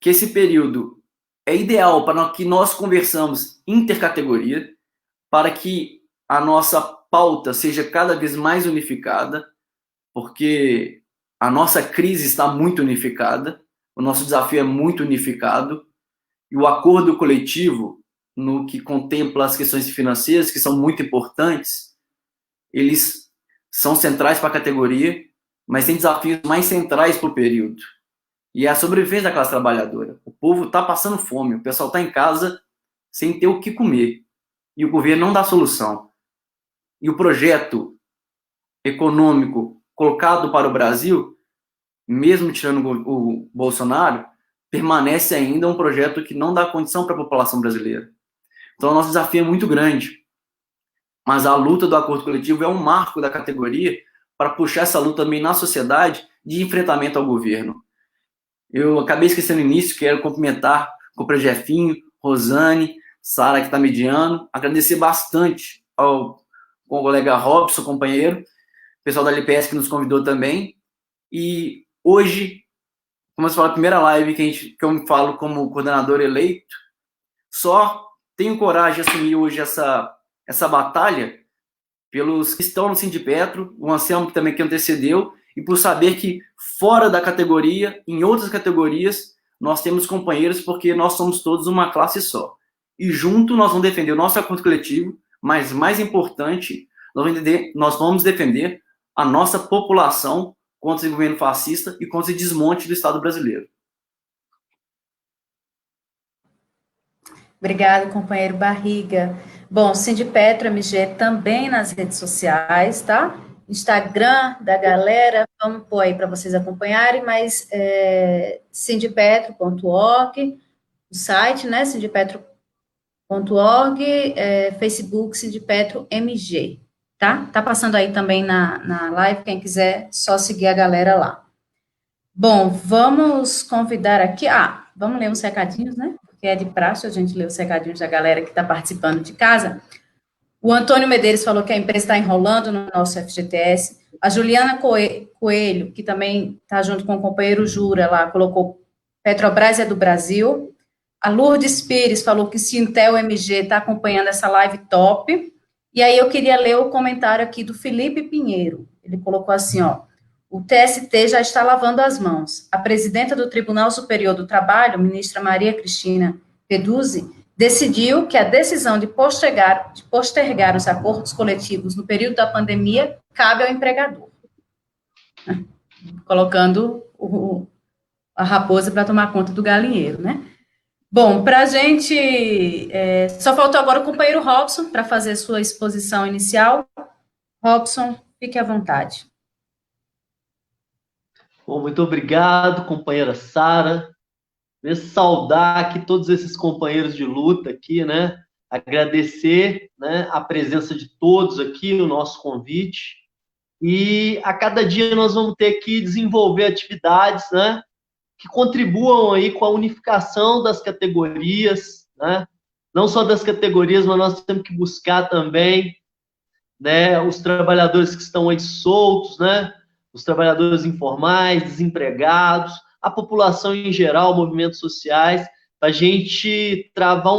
Speaker 4: que esse período é ideal para que nós conversamos intercategoria, para que a nossa pauta seja cada vez mais unificada, porque a nossa crise está muito unificada, o nosso desafio é muito unificado, e o acordo coletivo, no que contempla as questões financeiras, que são muito importantes, eles são centrais para a categoria, mas tem desafios mais centrais para o período. E é a sobrevivência da classe trabalhadora. O povo está passando fome, o pessoal está em casa sem ter o que comer. E o governo não dá solução. E o projeto econômico colocado para o Brasil, mesmo tirando o Bolsonaro, permanece ainda um projeto que não dá condição para a população brasileira. Então, o nosso desafio é muito grande. Mas a luta do acordo coletivo é um marco da categoria para puxar essa luta também na sociedade de enfrentamento ao governo. Eu acabei esquecendo no início, quero cumprimentar o companheiro Jefinho, Rosane, Sara, que está mediando, agradecer bastante ao colega Robson, companheiro, pessoal da LPS que nos convidou também. E hoje, como eu falo, a primeira live que eu falo como coordenador eleito, só tenho coragem de assumir hoje essa batalha pelos que estão no Sindipetro, o Anselmo também que antecedeu, e por saber que fora da categoria, em outras categorias, nós temos companheiros porque nós somos todos uma classe só. E junto nós vamos defender o nosso acordo coletivo, mas mais importante, nós vamos defender a nossa população contra esse governo fascista e contra esse desmonte do Estado brasileiro.
Speaker 1: Obrigada, companheiro Barriga. Bom, Sindipetro MG também nas redes sociais, tá? Instagram da galera, vamos pôr aí para vocês acompanharem, mas sindipetro.org, o site, né, sindipetro.org, Facebook Sindipetro MG, tá? Tá passando aí também na live, quem quiser, só seguir a galera lá. Bom, vamos convidar aqui, vamos ler uns recadinhos, né? Porque é de praxe a gente ler os recadinhos da galera que está participando de casa. O Antônio Medeiros falou que a empresa está enrolando no nosso FGTS. A Juliana Coelho, que também está junto com o companheiro Jura lá, colocou Petrobras é do Brasil. A Lourdes Pires falou que Sintel MG está acompanhando essa live top. E aí eu queria ler o comentário aqui do Felipe Pinheiro. Ele colocou assim, ó: o TST já está lavando as mãos. A presidenta do Tribunal Superior do Trabalho, ministra Maria Cristina Peduzzi, decidiu que a decisão de postergar os acordos coletivos no período da pandemia cabe ao empregador. Colocando a raposa para tomar conta do galinheiro, né? Bom, para a gente, só faltou agora o companheiro Robson para fazer sua exposição inicial. Robson, fique à vontade.
Speaker 5: Bom, muito obrigado, companheira Sara. Saudar aqui todos esses companheiros de luta aqui, né? Agradecer, né, a presença de todos aqui, o nosso convite. E a cada dia nós vamos ter que desenvolver atividades, né, que contribuam aí com a unificação das categorias, né? Não só das categorias, mas nós temos que buscar também, né, os trabalhadores que estão aí soltos, né? Os trabalhadores informais, desempregados, a população em geral, movimentos sociais, para a gente travar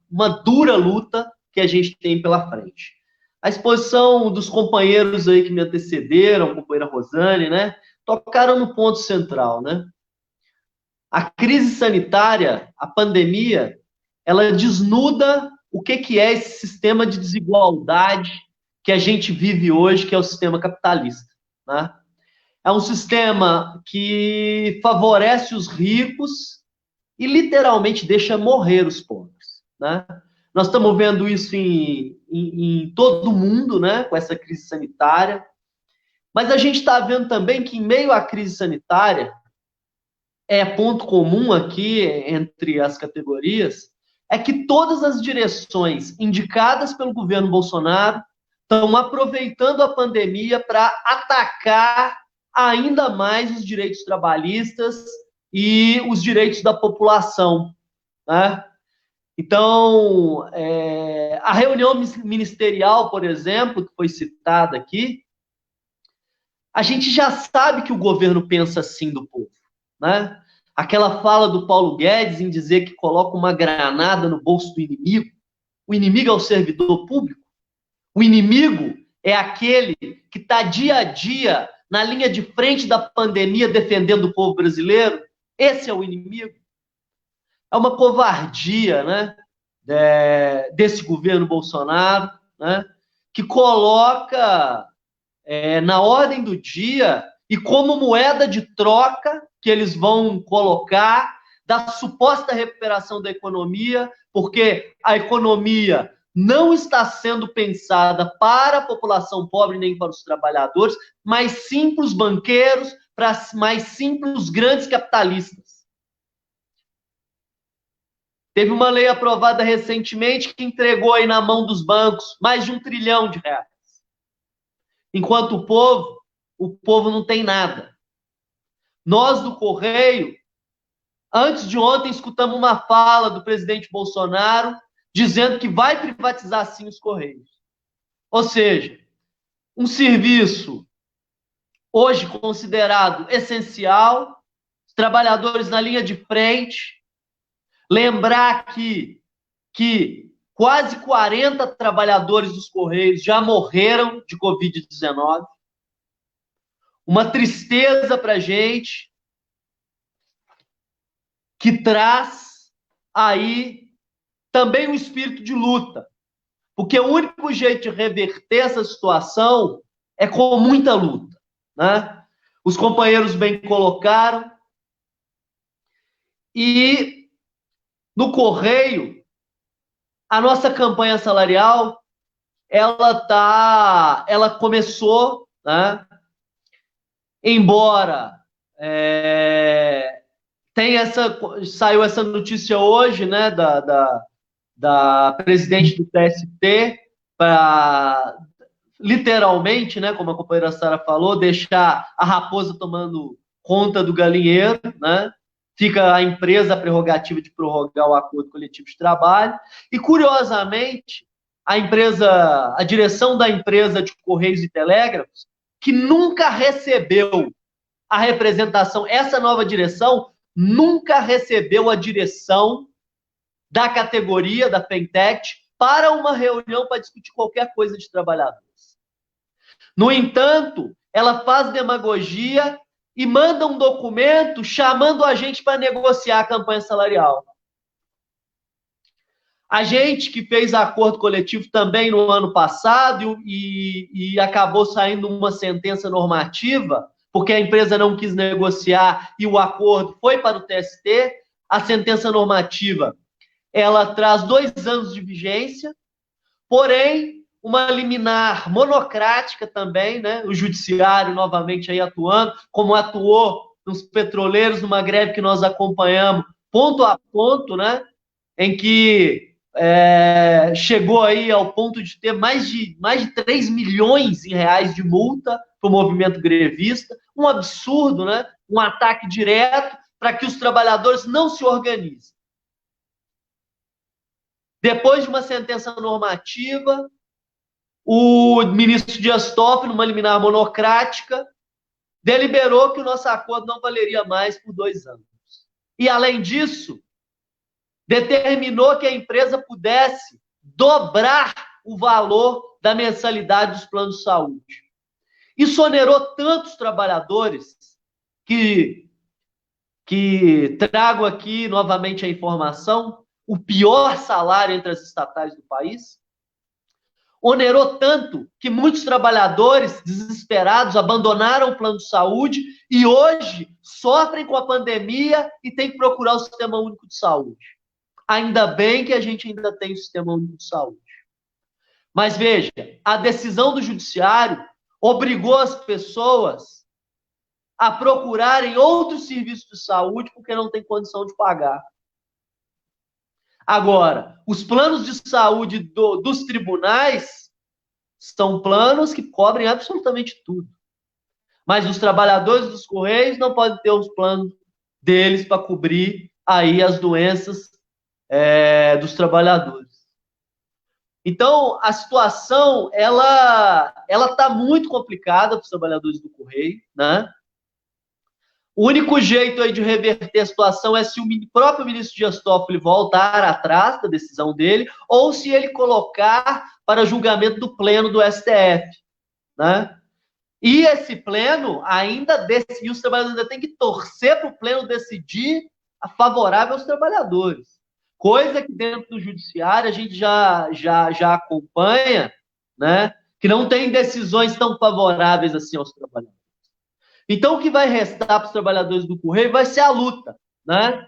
Speaker 5: uma dura luta que a gente tem pela frente. A exposição dos companheiros aí que me antecederam, a companheira Rosane, né, tocaram no ponto central, né? A crise sanitária, a pandemia, ela desnuda o que é esse sistema de desigualdade que a gente vive hoje, que é o sistema capitalista, né? É um sistema que favorece os ricos e literalmente deixa morrer os pobres, né? Nós estamos vendo isso em todo o mundo, né, com essa crise sanitária, mas a gente está vendo também que em meio à crise sanitária, ponto comum aqui entre as categorias, é que todas as direções indicadas pelo governo Bolsonaro estão aproveitando a pandemia para atacar ainda mais os direitos trabalhistas e os direitos da população, né? Então, a reunião ministerial, por exemplo, que foi citada aqui, a gente já sabe que o governo pensa assim do povo, né? Aquela fala do Paulo Guedes em dizer que coloca uma granada no bolso do inimigo. O inimigo é o servidor público. O inimigo é aquele que está dia a dia na linha de frente da pandemia defendendo o povo brasileiro. Esse é o inimigo. É uma covardia, né, desse governo Bolsonaro, né, que coloca na ordem do dia e como moeda de troca que eles vão colocar da suposta recuperação da economia, porque a economia não está sendo pensada para a população pobre nem para os trabalhadores, mas sim para os banqueiros, mas sim para os grandes capitalistas. Teve uma lei aprovada recentemente que entregou aí na mão dos bancos mais de R$1 trilhão. Enquanto o povo não tem nada. Nós do Correio, antes de ontem, escutamos uma fala do presidente Bolsonaro dizendo que vai privatizar sim os Correios. Ou seja, um serviço hoje considerado essencial, os trabalhadores na linha de frente. Lembrar que quase 40 trabalhadores dos Correios já morreram de Covid-19. Uma tristeza para a gente, que traz aí também um espírito de luta, porque o único jeito de reverter essa situação é com muita luta, né? Os companheiros bem colocaram, e no Correio, a nossa campanha salarial, ela começou, né? Embora saiu essa notícia hoje, né, da presidente do TST, para literalmente, né, como a companheira Sara falou, deixar a raposa tomando conta do galinheiro, né? Fica a empresa a prerrogativa de prorrogar o acordo coletivo de trabalho. E, curiosamente, a direção da empresa de Correios e Telégrafos, que nunca recebeu a representação, essa nova direção nunca recebeu a direção da categoria da Fentech para uma reunião para discutir qualquer coisa de trabalhadores. No entanto, ela faz demagogia e manda um documento chamando a gente para negociar a campanha salarial. A gente que fez acordo coletivo também no ano passado e acabou saindo uma sentença normativa, porque a empresa não quis negociar e o acordo foi para o TST, a sentença normativa, ela traz 2 anos de vigência, porém, uma liminar monocrática também, né? O judiciário novamente aí atuando, como atuou nos petroleiros, numa greve que nós acompanhamos, ponto a ponto, né? Em que chegou aí ao ponto de ter mais de 3 milhões em reais de multa para o movimento grevista, um absurdo, né? Um ataque direto para que os trabalhadores não se organizem. Depois de uma sentença normativa, o ministro Dias Toffoli, numa liminar monocrática, deliberou que o nosso acordo não valeria mais por 2 anos. E, além disso, determinou que a empresa pudesse dobrar o valor da mensalidade dos planos de saúde. Isso onerou tantos trabalhadores que trago aqui novamente a informação, o pior salário entre as estatais do país, onerou tanto que muitos trabalhadores desesperados abandonaram o plano de saúde e hoje sofrem com a pandemia e têm que procurar o Sistema Único de Saúde. Ainda bem que a gente ainda tem o Sistema Único de Saúde. Mas veja, a decisão do judiciário obrigou as pessoas a procurarem outros serviços de saúde porque não tem condição de pagar. Agora, os planos de saúde dos tribunais são planos que cobrem absolutamente tudo. Mas os trabalhadores dos Correios não podem ter os planos deles para cobrir aí as doenças dos trabalhadores. Então, a situação, ela está muito complicada para os trabalhadores do Correio, né? O único jeito aí de reverter a situação é se o próprio ministro Dias Toffoli voltar atrás da decisão dele, ou se ele colocar para julgamento do pleno do STF, né? E esse pleno ainda decidir, os trabalhadores ainda têm que torcer para o pleno decidir a favorável aos trabalhadores. Coisa que dentro do judiciário a gente já acompanha, né? Que não tem decisões tão favoráveis assim aos trabalhadores. Então, o que vai restar para os trabalhadores do Correio vai ser a luta, né?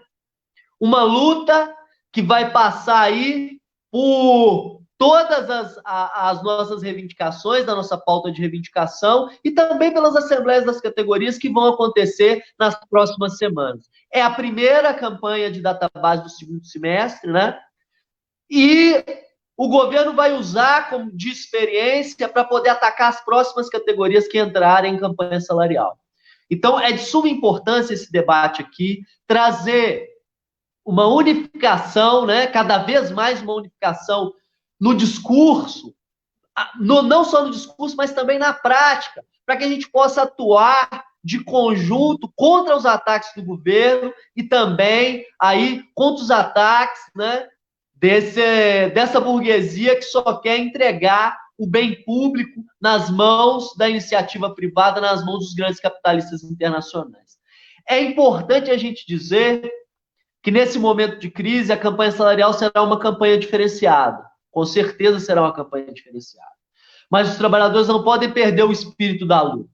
Speaker 5: Uma luta que vai passar aí por todas as nossas reivindicações, da nossa pauta de reivindicação, e também pelas assembleias das categorias que vão acontecer nas próximas semanas. É a primeira campanha de database do segundo semestre, né? E o governo vai usar como de experiência para poder atacar as próximas categorias que entrarem em campanha salarial. Então, é de suma importância esse debate aqui, trazer uma unificação, né? Cada vez mais uma unificação no discurso, não só no discurso, mas também na prática, para que a gente possa atuar de conjunto contra os ataques do governo e também aí contra os ataques, né, dessa burguesia que só quer entregar o bem público nas mãos da iniciativa privada, nas mãos dos grandes capitalistas internacionais. É importante a gente dizer que nesse momento de crise a campanha salarial será uma campanha diferenciada. Com certeza será uma campanha diferenciada. Mas os trabalhadores não podem perder o espírito da luta.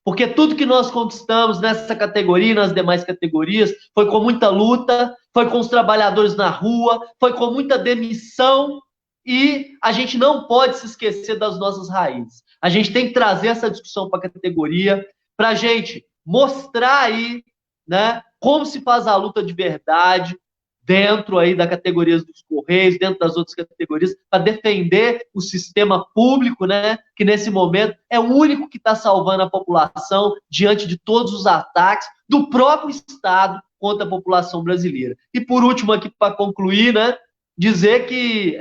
Speaker 5: Porque tudo que nós conquistamos nessa categoria e nas demais categorias foi com muita luta, foi com os trabalhadores na rua, foi com muita demissão, e a gente não pode se esquecer das nossas raízes. A gente tem que trazer essa discussão para a categoria, para a gente mostrar aí, né, como se faz a luta de verdade, dentro aí da categoria dos Correios, dentro das outras categorias, para defender o sistema público, né, que nesse momento é o único que está salvando a população diante de todos os ataques do próprio Estado contra a população brasileira. E por último aqui, para concluir, né, dizer que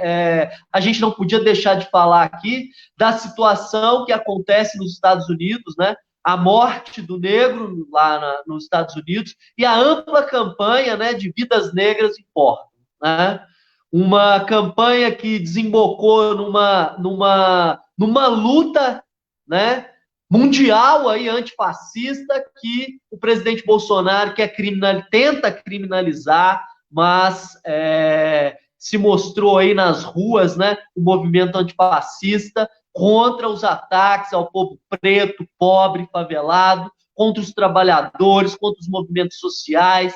Speaker 5: a gente não podia deixar de falar aqui da situação que acontece nos Estados Unidos, né, a morte do negro lá nos Estados Unidos e a ampla campanha, né, de vidas negras importam, né? uma campanha que desembocou numa luta, né, mundial aí, antifascista, que o presidente Bolsonaro tenta criminalizar, mas se mostrou aí nas ruas, né, o movimento antifascista contra os ataques ao povo preto, pobre, favelado, contra os trabalhadores, contra os movimentos sociais.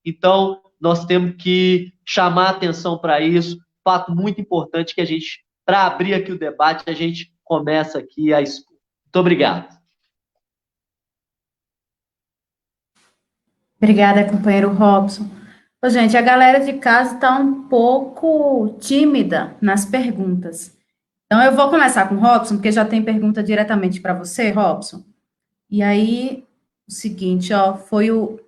Speaker 5: Então, nós temos que chamar atenção para isso. Fato muito importante que a gente, para abrir aqui o debate, a gente começa aqui a expor. Muito obrigado.
Speaker 1: Obrigada, companheiro Robson. Ô, gente, a galera de casa está um pouco tímida nas perguntas. Então, eu vou começar com o Robson, porque já tem pergunta diretamente para você, Robson. E aí, o seguinte, ó, foi o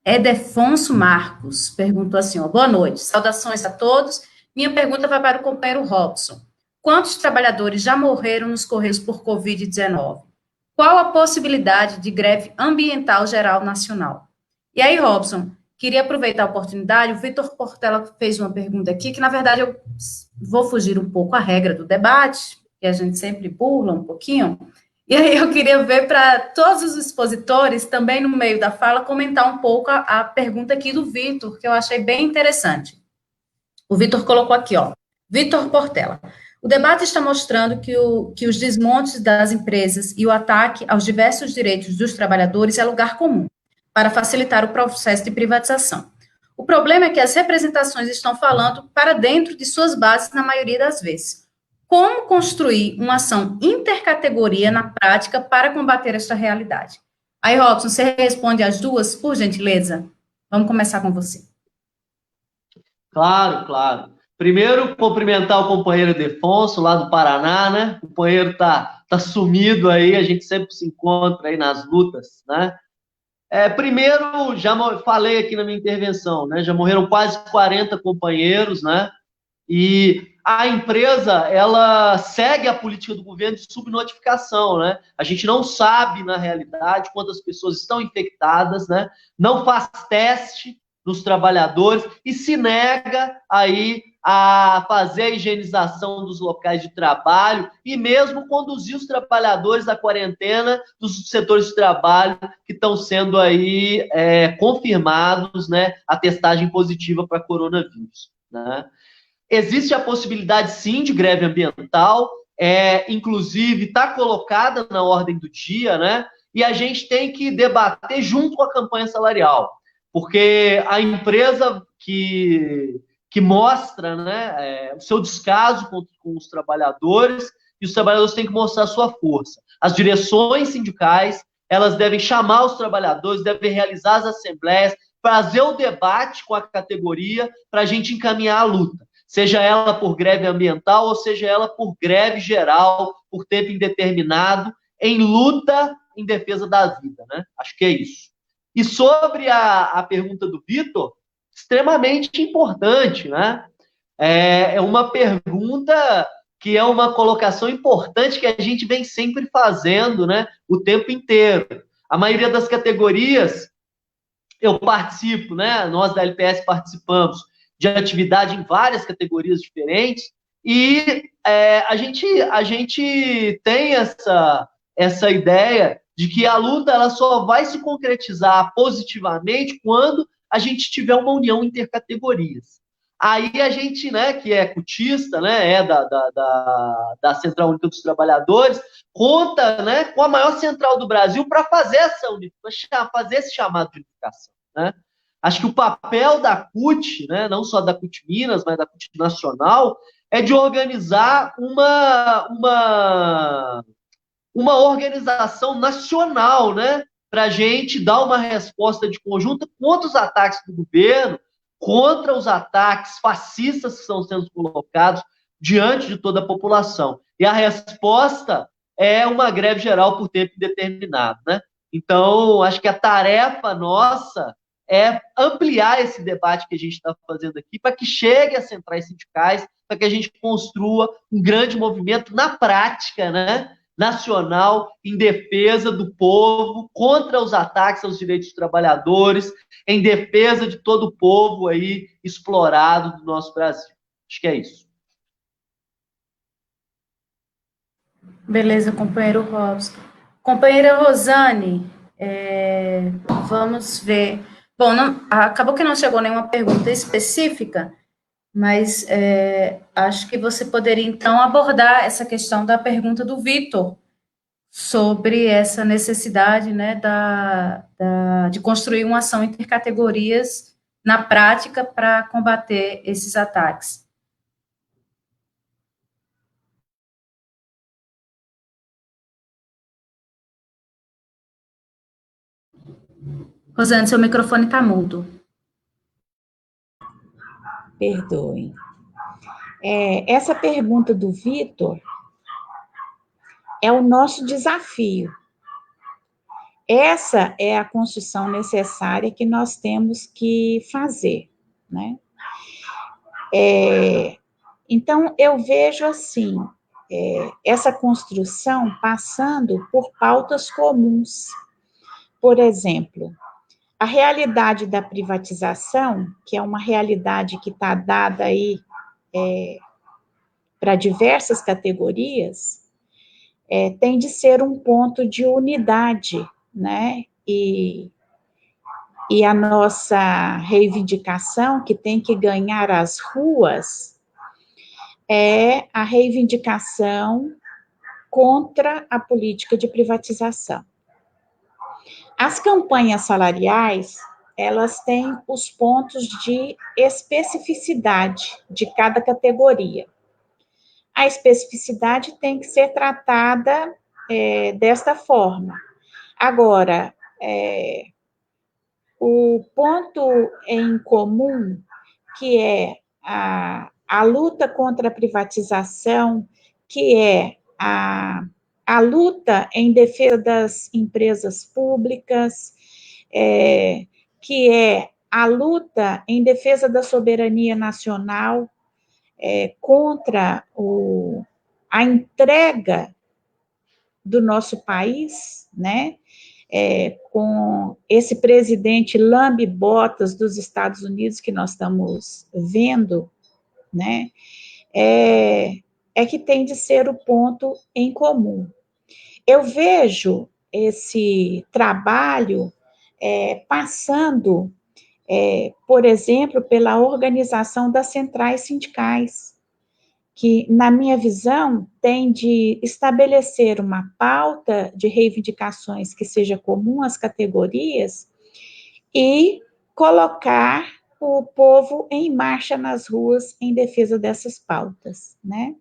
Speaker 1: Edefonso Marcos, perguntou assim, ó, boa noite, saudações a todos. Minha pergunta vai para o companheiro Robson. Quantos trabalhadores já morreram nos Correios por Covid-19? Qual a possibilidade de greve ambiental geral nacional? E aí, Robson, queria aproveitar a oportunidade, o Vitor Portela fez uma pergunta aqui, que na verdade eu vou fugir um pouco à regra do debate, que a gente sempre burla um pouquinho, e aí eu queria ver para todos os expositores, também no meio da fala, comentar um pouco a pergunta aqui do Vitor, que eu achei bem interessante. O Vitor colocou aqui, ó, Vitor Portela. O debate está mostrando que os desmontes das empresas e o ataque aos diversos direitos dos trabalhadores é lugar comum para facilitar o processo de privatização. O problema é que as representações estão falando para dentro de suas bases na maioria das vezes. Como construir uma ação intercategoria na prática para combater esta realidade? Aí, Robson, você responde as duas, por gentileza? Vamos começar com você.
Speaker 5: Claro, claro. Primeiro, cumprimentar o companheiro Defonso, lá do Paraná, né? O companheiro tá sumido aí, a gente sempre se encontra aí nas lutas, né? Primeiro, já falei aqui na minha intervenção, né? Já morreram quase 40 companheiros, né? E a empresa, ela segue a política do governo de subnotificação, né? A gente não sabe, na realidade, quantas pessoas estão infectadas, né? Não faz teste nos trabalhadores e se nega aí a fazer a higienização dos locais de trabalho e mesmo conduzir os trabalhadores à quarentena dos setores de trabalho que estão sendo aí confirmados, né, a testagem positiva para coronavírus, né? Existe a possibilidade, sim, de greve ambiental, inclusive está colocada na ordem do dia, né? E a gente tem que debater junto com a campanha salarial, porque a empresa que mostra, né, o seu descaso com os trabalhadores, e os trabalhadores têm que mostrar a sua força. As direções sindicais, elas devem chamar os trabalhadores, devem realizar as assembleias, fazer o debate com a categoria para a gente encaminhar a luta, seja ela por greve ambiental ou seja ela por greve geral, por tempo indeterminado, em luta em defesa da vida, né? Acho que é isso. E sobre a pergunta do Vitor, extremamente importante, né? É uma pergunta que é uma colocação importante que a gente vem sempre fazendo, né? O tempo inteiro. A maioria das categorias, eu participo, né? Nós da LPS participamos de atividade em várias categorias diferentes e a gente tem essa ideia de que a luta ela só vai se concretizar positivamente quando a gente tiver uma união intercategorias. Aí a gente, né, que é cutista, né, da Central Única dos Trabalhadores, conta, né, com a maior central do Brasil para fazer fazer esse chamado de unificação, né? Acho que o papel da CUT, né, não só da CUT Minas, mas da CUT Nacional, é de organizar uma organização nacional, né, para a gente dar uma resposta de conjunto contra os ataques do governo, contra os ataques fascistas que estão sendo colocados diante de toda a população. E a resposta é uma greve geral por tempo indeterminado, né? Então, acho que a tarefa nossa é ampliar esse debate que a gente está fazendo aqui para que chegue às centrais sindicais, para que a gente construa um grande movimento na prática, né? nacional em defesa do povo, contra os ataques aos direitos dos trabalhadores, em defesa de todo o povo aí explorado do nosso Brasil. Acho que é isso.
Speaker 1: Beleza, companheiro Robson. Companheira Rosane, vamos ver. Bom, acabou que não chegou nenhuma pergunta específica, mas acho que você poderia, então, abordar essa questão da pergunta do Vitor, sobre essa necessidade, né, de construir uma ação intercategorias na prática para combater esses ataques. Rosane, seu microfone está mudo.
Speaker 3: Perdoem. Essa pergunta do Vitor é o nosso desafio. Essa é a construção necessária que nós temos que fazer, né? Então, eu vejo assim, essa construção passando por pautas comuns. Por exemplo, a realidade da privatização, que é uma realidade que está dada aí para diversas categorias, tem de ser um ponto de unidade, né? E a nossa reivindicação, que tem que ganhar as ruas, é a reivindicação contra a política de privatização. As campanhas salariais, elas têm os pontos de especificidade de cada categoria. A especificidade tem que ser tratada desta forma. Agora, o ponto em comum, que é a luta contra a privatização, que é a luta em defesa das empresas públicas, que é a luta em defesa da soberania nacional, contra a entrega do nosso país, né, com esse presidente lambe-botas dos Estados Unidos que nós estamos vendo, né, que tem de ser o ponto em comum. Eu vejo esse trabalho passando, por exemplo, pela organização das centrais sindicais, que, na minha visão, tem de estabelecer uma pauta de reivindicações que seja comum às categorias e colocar o povo em marcha nas ruas em defesa dessas pautas, né?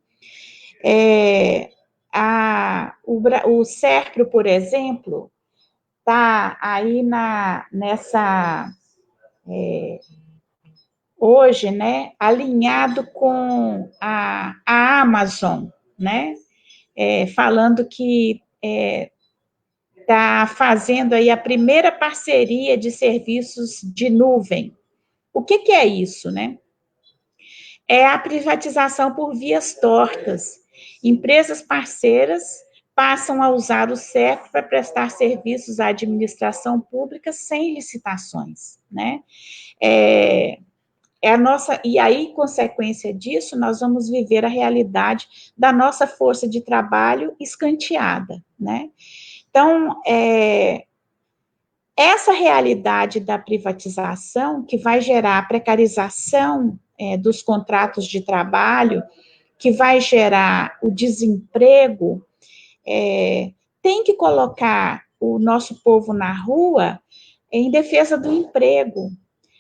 Speaker 3: O CERPRO, por exemplo, está aí nessa... hoje, né, alinhado com a Amazon, né, falando que está fazendo aí a primeira parceria de serviços de nuvem. O que é isso, né? É a privatização por vias tortas. Empresas parceiras passam a usar o CERP para prestar serviços à administração pública sem licitações, né? E aí, consequência disso, nós vamos viver a realidade da nossa força de trabalho escanteada, né? Então, essa realidade da privatização, que vai gerar a precarização dos contratos de trabalho, que vai gerar o desemprego, tem que colocar o nosso povo na rua em defesa do emprego.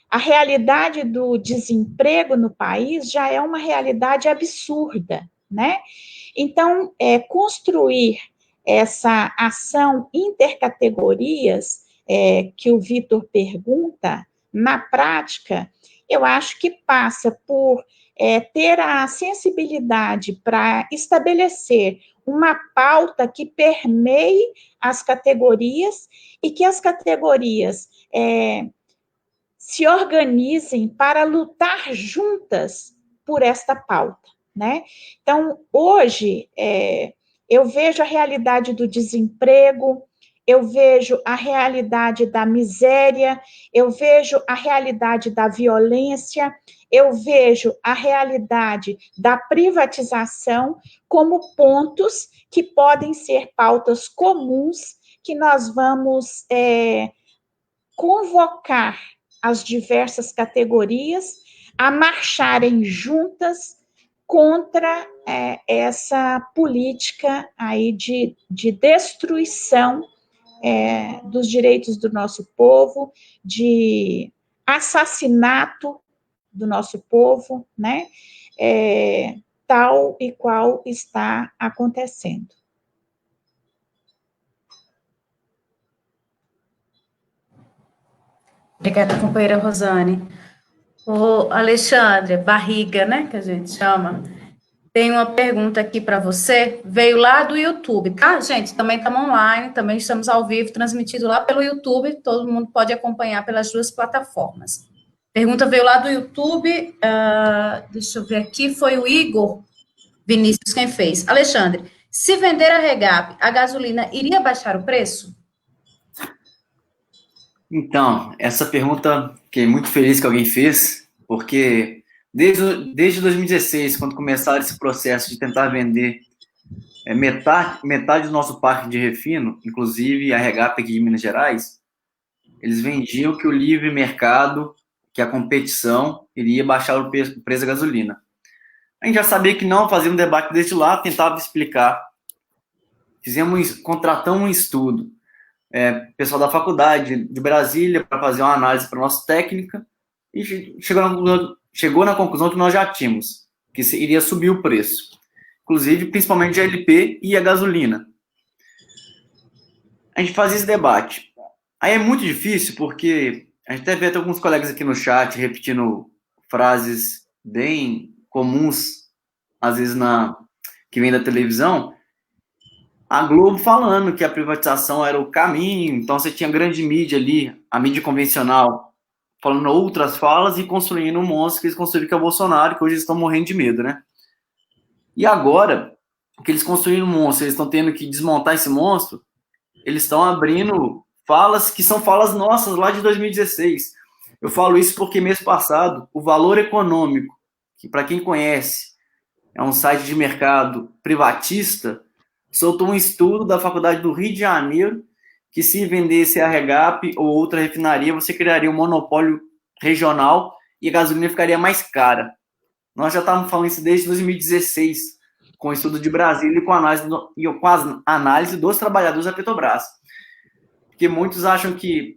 Speaker 3: A realidade do desemprego no país já é uma realidade absurda, né? Então, construir essa ação intercategorias que o Vitor pergunta, na prática, eu acho que passa por ter a sensibilidade para estabelecer uma pauta que permeie as categorias e que as categorias se organizem para lutar juntas por esta pauta, né? Então, hoje, eu vejo a realidade do desemprego, eu vejo a realidade da miséria, eu vejo a realidade da violência, eu vejo a realidade da privatização como pontos que podem ser pautas comuns que nós vamos convocar as diversas categorias a marcharem juntas contra essa política aí de destruição dos direitos do nosso povo, de assassinato do nosso povo, né? Tal e qual está acontecendo.
Speaker 1: Obrigada, companheira Rosane. O Alexandre, barriga, né, que a gente chama, tem uma pergunta aqui para você, veio lá do YouTube, tá, gente? Também estamos online, também estamos ao vivo, transmitido lá pelo YouTube, todo mundo pode acompanhar pelas duas plataformas. Pergunta veio lá do YouTube, deixa eu ver aqui, foi o Igor Vinícius quem fez. Alexandre, se vender a Regap, a gasolina iria baixar o preço?
Speaker 4: Então, essa pergunta, fiquei muito feliz que alguém fez, porque desde 2016, quando começaram esse processo de tentar vender metade do nosso parque de refino, inclusive a Regap aqui de Minas Gerais, eles vendiam que o livre mercado, que a competição iria baixar o preço da gasolina. A gente já sabia que não, fazia um debate desde lá, tentava explicar. Contratamos um estudo, pessoal da faculdade de Brasília, para fazer uma análise para a nossa técnica, e chegou na conclusão que nós já tínhamos, que iria subir o preço, inclusive, principalmente a LP e a gasolina. A gente fazia esse debate. Aí é muito difícil, porque a gente até vê alguns colegas aqui no chat repetindo frases bem comuns, às vezes que vem da televisão, a Globo falando que a privatização era o caminho, então você tinha grande mídia ali, a mídia convencional, falando outras falas e construindo um monstro que eles construíram, que é o Bolsonaro, que hoje eles estão morrendo de medo, né? E agora, que eles construíram um monstro, eles estão tendo que desmontar esse monstro, eles estão abrindo falas que são falas nossas lá de 2016. Eu falo isso porque mês passado, o Valor Econômico, que para quem conhece, é um site de mercado privatista, soltou um estudo da Faculdade do Rio de Janeiro que se vendesse a Regap ou outra refinaria, você criaria um monopólio regional e a gasolina ficaria mais cara. Nós já estávamos falando isso desde 2016, com o estudo de Brasília e com a análise dos trabalhadores da Petrobras. Porque muitos acham que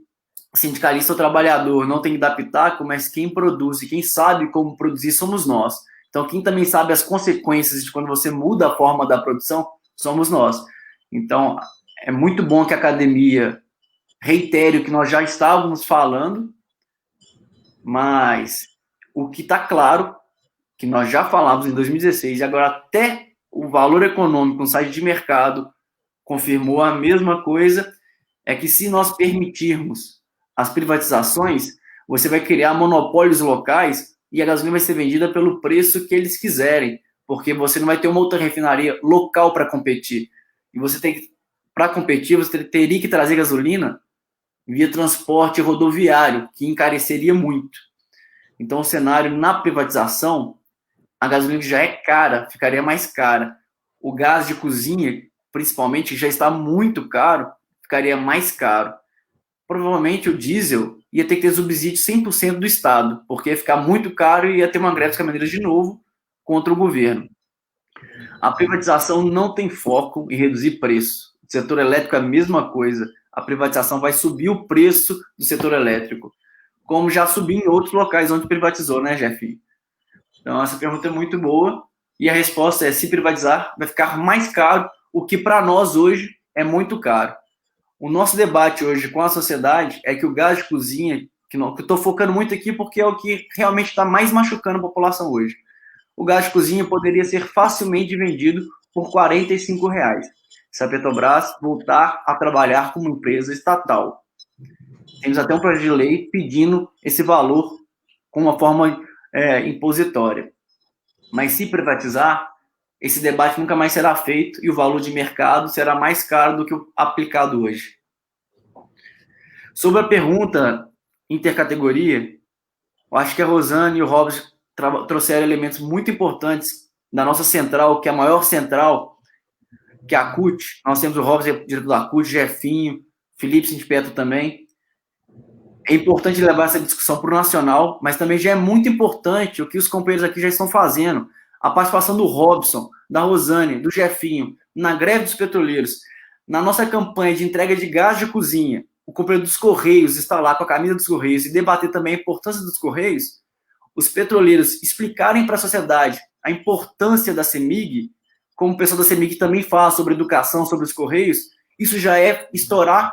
Speaker 4: sindicalista ou trabalhador não tem que dar pitaco, mas quem produz e quem sabe como produzir somos nós. Então, quem também sabe as consequências de quando você muda a forma da produção somos nós. Então, é muito bom que a academia reitere o que nós já estávamos falando, mas o que está claro, que nós já falávamos em 2016, e agora até o Valor Econômico, um site de mercado, confirmou a mesma coisa, é que se nós permitirmos as privatizações, você vai criar monopólios locais e a gasolina vai ser vendida pelo preço que eles quiserem, porque você não vai ter uma outra refinaria local para competir. E você tem que, para competir, você teria que trazer gasolina via transporte rodoviário, que encareceria muito. Então, o cenário na privatização, a gasolina já é cara, ficaria mais cara. O gás de cozinha, principalmente, que já está muito caro, ficaria mais caro. Provavelmente o diesel ia ter que ter subsídio 100% do Estado, porque ia ficar muito caro e ia ter uma greve dos caminhoneiros de novo contra o governo. A privatização não tem foco em reduzir preço. O setor elétrico é a mesma coisa. A privatização vai subir o preço do setor elétrico, como já subiu em outros locais onde privatizou, né, Jeff? Então, essa pergunta é muito boa. E a resposta é, se privatizar, vai ficar mais caro, o que para nós hoje é muito caro. O nosso debate hoje com a sociedade é que o gás de cozinha, que eu estou focando muito aqui porque é o que realmente está mais machucando a população hoje. O gás de cozinha poderia ser facilmente vendido por R$ 45, se a Petrobras voltar a trabalhar como empresa estatal. Temos até um projeto de lei pedindo esse valor com uma forma impositória. Mas se privatizar, esse debate nunca mais será feito e o valor de mercado será mais caro do que o aplicado hoje. Sobre a pergunta intercategoria, eu acho que a Rosane e o Robson trouxeram elementos muito importantes da nossa central, que é a maior central, que é a CUT. Nós temos o Robson, diretor da CUT, Jefinho, Felipe Sindipeto também. É importante levar essa discussão para o nacional, mas também já é muito importante o que os companheiros aqui já estão fazendo. A participação do Robson, da Rosane, do Jefinho, na greve dos petroleiros, na nossa campanha de entrega de gás de cozinha, o companheiro dos Correios está lá com a camisa dos Correios e debater também a importância dos Correios, os petroleiros explicarem para a sociedade a importância da CEMIG, como o pessoal da CEMIG também fala sobre educação, sobre os Correios, isso já é estourar,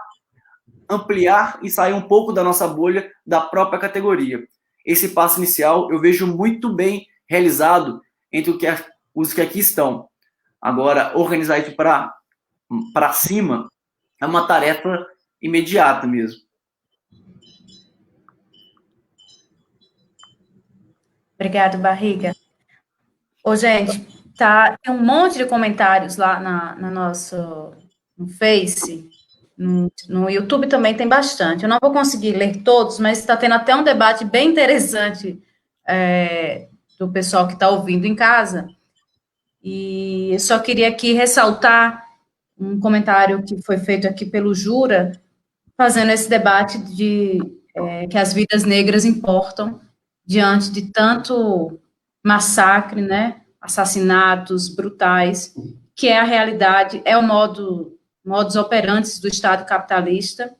Speaker 4: ampliar e sair um pouco da nossa bolha da própria categoria. Esse passo inicial eu vejo muito bem realizado entre os que aqui estão. Agora, organizar isso para cima é uma tarefa imediata mesmo.
Speaker 1: Obrigado, Barriga. Ô, gente, tem um monte de comentários lá no Face, no YouTube também tem bastante. Eu não vou conseguir ler todos, mas está tendo até um debate bem interessante do pessoal que está ouvindo em casa. E eu só queria aqui ressaltar um comentário que foi feito aqui pelo Jura, fazendo esse debate de que as vidas negras importam diante de tanto massacre, né, assassinatos brutais, que é a realidade, é o modus operandi do Estado capitalista.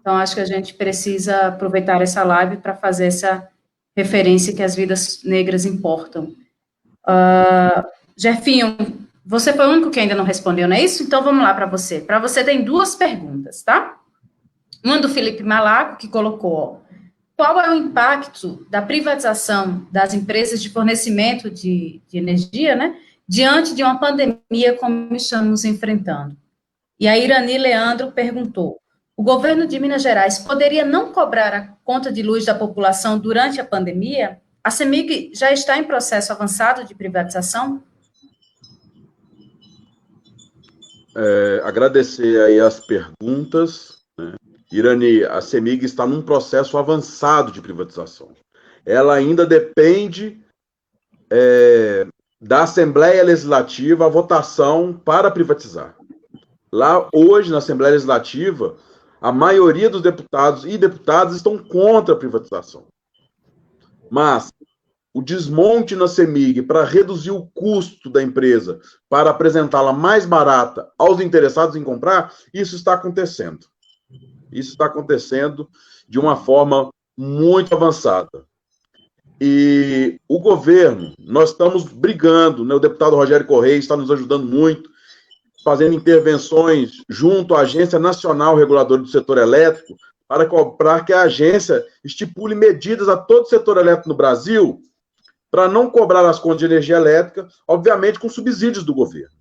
Speaker 1: Então, acho que a gente precisa aproveitar essa live para fazer essa referência que as vidas negras importam. Jefinho, você foi o único que ainda não respondeu, não é isso? Então, vamos lá para você. Para você, tem 2 perguntas, tá? Uma do Felipe Malaco, que colocou: qual é o impacto da privatização das empresas de fornecimento de energia, né, diante de uma pandemia como estamos enfrentando? E a Irani Leandro perguntou: o governo de Minas Gerais poderia não cobrar a conta de luz da população durante a pandemia? A CEMIG já está em processo avançado de privatização?
Speaker 2: Agradecer aí as perguntas, né? Irani, a CEMIG está num processo avançado de privatização. Ela ainda depende da Assembleia Legislativa a votação para privatizar. Lá, hoje, na Assembleia Legislativa, a maioria dos deputados e deputadas estão contra a privatização. Mas o desmonte na CEMIG para reduzir o custo da empresa, para apresentá-la mais barata aos interessados em comprar, isso está acontecendo. Isso está acontecendo de uma forma muito avançada. E o governo, nós estamos brigando, né? O deputado Rogério Correia está nos ajudando muito, fazendo intervenções junto à Agência Nacional Reguladora do Setor Elétrico, para que a agência estipule medidas a todo o setor elétrico no Brasil, para não cobrar as contas de energia elétrica, obviamente com subsídios do governo.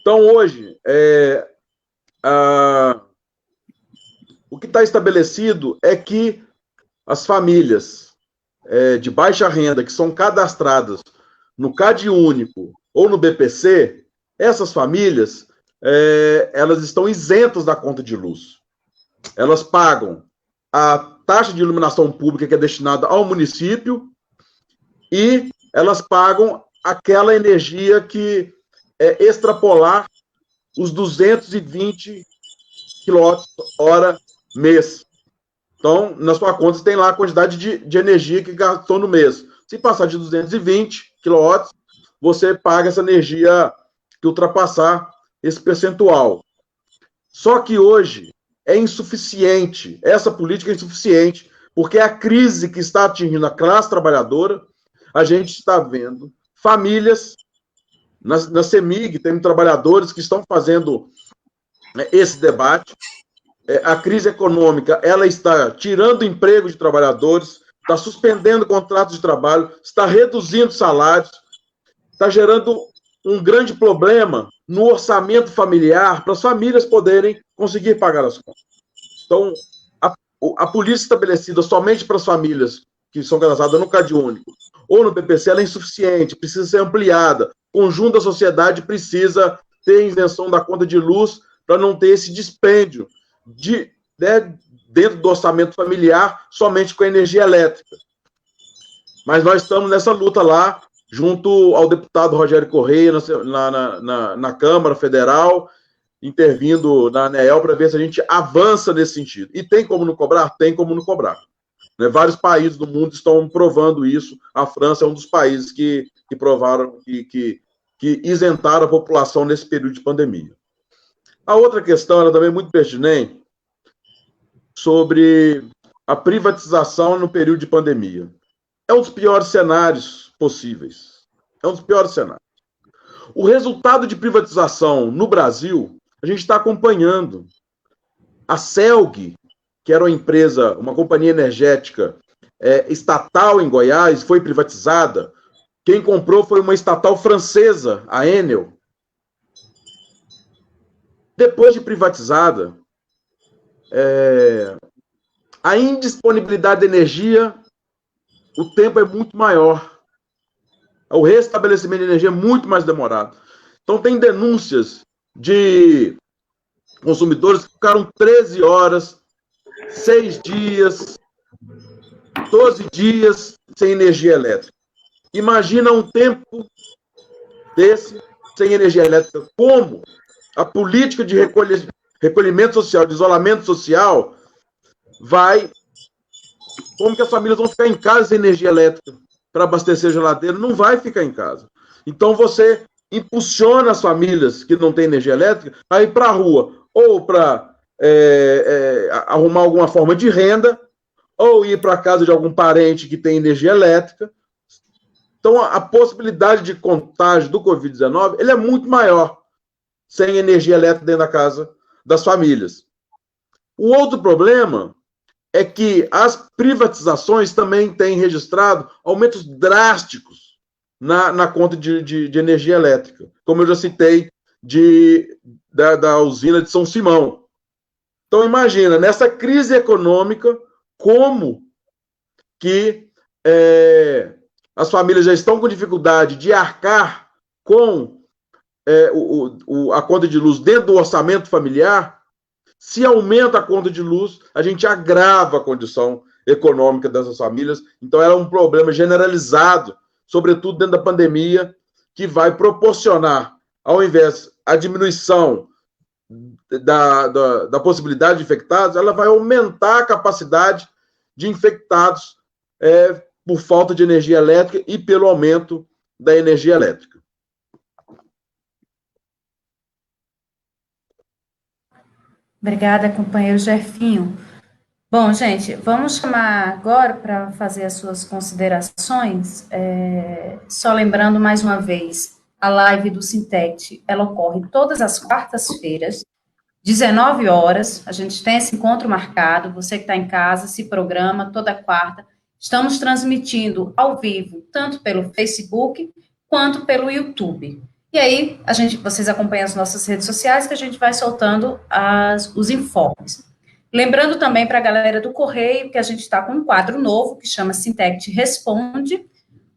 Speaker 2: Então, hoje, o que está estabelecido é que as famílias de baixa renda, que são cadastradas no CadÚnico ou no BPC, essas famílias, elas estão isentas da conta de luz. Elas pagam a taxa de iluminação pública que é destinada ao município e elas pagam aquela energia que extrapolar os 220 kWh mês. Então, na sua conta, você tem lá a quantidade de energia que gastou no mês. Se passar de 220 kW, você paga essa energia que ultrapassar esse percentual. Só que hoje é insuficiente, essa política é insuficiente, porque a crise que está atingindo a classe trabalhadora, a gente está vendo famílias, na CEMIG, tem trabalhadores que estão fazendo esse debate. A crise econômica, ela está tirando emprego de trabalhadores, está suspendendo contratos de trabalho, está reduzindo salários, está gerando um grande problema no orçamento familiar para as famílias poderem conseguir pagar as contas. Então, a política estabelecida somente para as famílias que são cadastradas no CadÚnico ou no BPC, ela é insuficiente, precisa ser ampliada. O conjunto da sociedade precisa ter isenção da conta de luz para não ter esse dispêndio dentro do orçamento familiar somente com a energia elétrica. Mas nós estamos nessa luta lá, junto ao deputado Rogério Correia, na Câmara Federal, intervindo na ANEEL para ver se a gente avança nesse sentido. E tem como não cobrar? Tem como não cobrar. Né? Vários países do mundo estão provando isso. A França é um dos países que provaram, que isentaram a população nesse período de pandemia. A outra questão era também muito pertinente sobre a privatização no período de pandemia. É um dos piores cenários possíveis. É um dos piores cenários. O resultado de privatização no Brasil, a gente está acompanhando. A CELG, que era uma empresa, uma companhia energética estatal em Goiás, foi privatizada. Quem comprou foi uma estatal francesa, a Enel. Depois de privatizada, a indisponibilidade de energia, o tempo é muito maior. O restabelecimento de energia é muito mais demorado. Então, tem denúncias de consumidores que ficaram 13 horas, 6 dias, 12 dias sem energia elétrica. Imagina um tempo desse sem energia elétrica. Como a política de recolhimento social, de isolamento social, como que as famílias vão ficar em casa sem energia elétrica para abastecer a geladeira? Não vai ficar em casa. Então, você impulsiona as famílias que não têm energia elétrica a ir para a rua, ou para arrumar alguma forma de renda, ou ir para a casa de algum parente que tem energia elétrica. Então, a possibilidade de contágio do Covid-19 ele é muito maior sem energia elétrica dentro da casa das famílias. O outro problema é que as privatizações também têm registrado aumentos drásticos na conta de energia elétrica, como eu já citei da usina de São Simão. Então, imagina, nessa crise econômica, como que as famílias já estão com dificuldade de arcar com a conta de luz dentro do orçamento familiar. Se aumenta a conta de luz, a gente agrava a condição econômica dessas famílias. Então, é um problema generalizado, sobretudo dentro da pandemia, que vai proporcionar, ao invés a diminuição da possibilidade de infectados, ela vai aumentar a capacidade de infectados por falta de energia elétrica e pelo aumento da energia elétrica.
Speaker 1: Obrigada, companheiro Jefinho. Bom, gente, vamos chamar agora para fazer as suas considerações. Só lembrando mais uma vez, a live do Sintec, ela ocorre todas as quartas-feiras, 19 horas, a gente tem esse encontro marcado, você que está em casa, se programa toda quarta. Estamos transmitindo ao vivo, tanto pelo Facebook, quanto pelo YouTube. E aí, vocês acompanham as nossas redes sociais, que a gente vai soltando os informes. Lembrando também para a galera do Correio, que a gente está com um quadro novo, que chama Sintec Responde,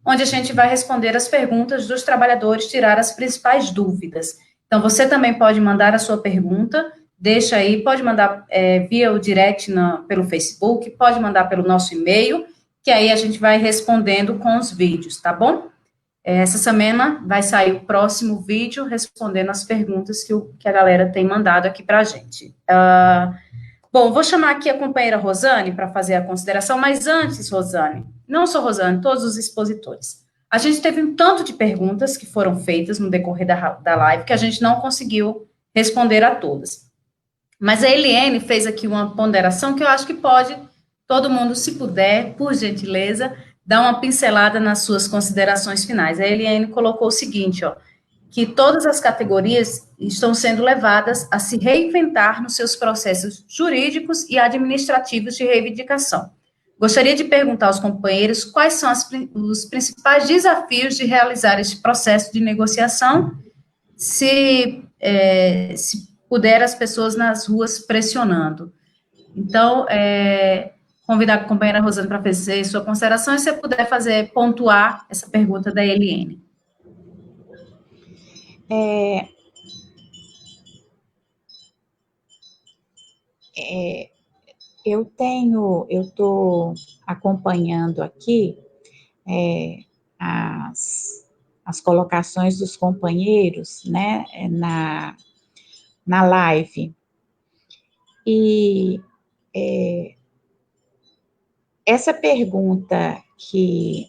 Speaker 1: onde a gente vai responder as perguntas dos trabalhadores, tirar as principais dúvidas. Então, você também pode mandar a sua pergunta, deixa aí, pode mandar via o direct pelo Facebook, pode mandar pelo nosso e-mail, que aí a gente vai respondendo com os vídeos, tá bom? Essa semana vai sair o próximo vídeo respondendo as perguntas que a galera tem mandado aqui para a gente. Bom, vou chamar aqui a companheira Rosane para fazer a consideração, mas antes, Rosane, não só Rosane, todos os expositores. A gente teve um tanto de perguntas que foram feitas no decorrer da live que a gente não conseguiu responder a todas. Mas a Eliane fez aqui uma ponderação que eu acho que pode, todo mundo, se puder, por gentileza, dar uma pincelada nas suas considerações finais. A Eliane colocou o seguinte, que todas as categorias estão sendo levadas a se reinventar nos seus processos jurídicos e administrativos de reivindicação. Gostaria de perguntar aos companheiros quais são os principais desafios de realizar este processo de negociação, se puder as pessoas nas ruas pressionando. Então, convidar a companheira Rosane para fazer sua consideração, e se você puder pontuar essa pergunta da Eliene.
Speaker 3: Eu estou acompanhando aqui as colocações dos companheiros, né, na live. E essa pergunta que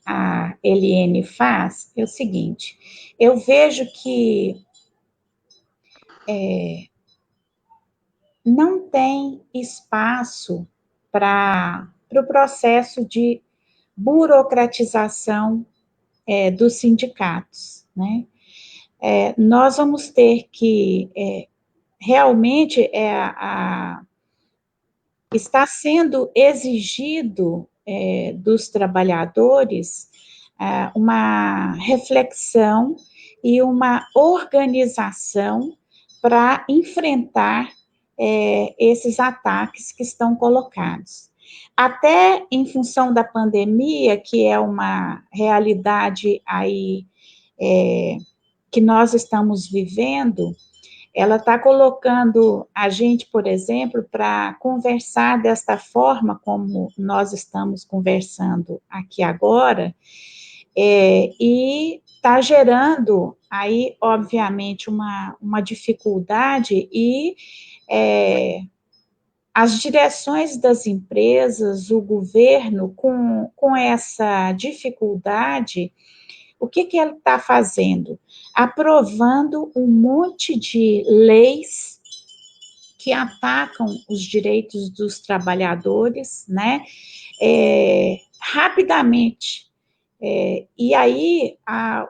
Speaker 3: a Eliene faz é o seguinte: eu vejo que não tem espaço para o processo de burocratização dos sindicatos, né? Nós vamos ter que realmente está sendo exigido dos trabalhadores uma reflexão e uma organização para enfrentar esses ataques que estão colocados. Até em função da pandemia, que é uma realidade aí que nós estamos vivendo, ela está colocando a gente, por exemplo, para conversar desta forma como nós estamos conversando aqui agora, e está gerando aí, obviamente, uma dificuldade, e as direções das empresas, o governo, com essa dificuldade, o que ele está fazendo? Aprovando um monte de leis que atacam os direitos dos trabalhadores, né? Rapidamente. E aí,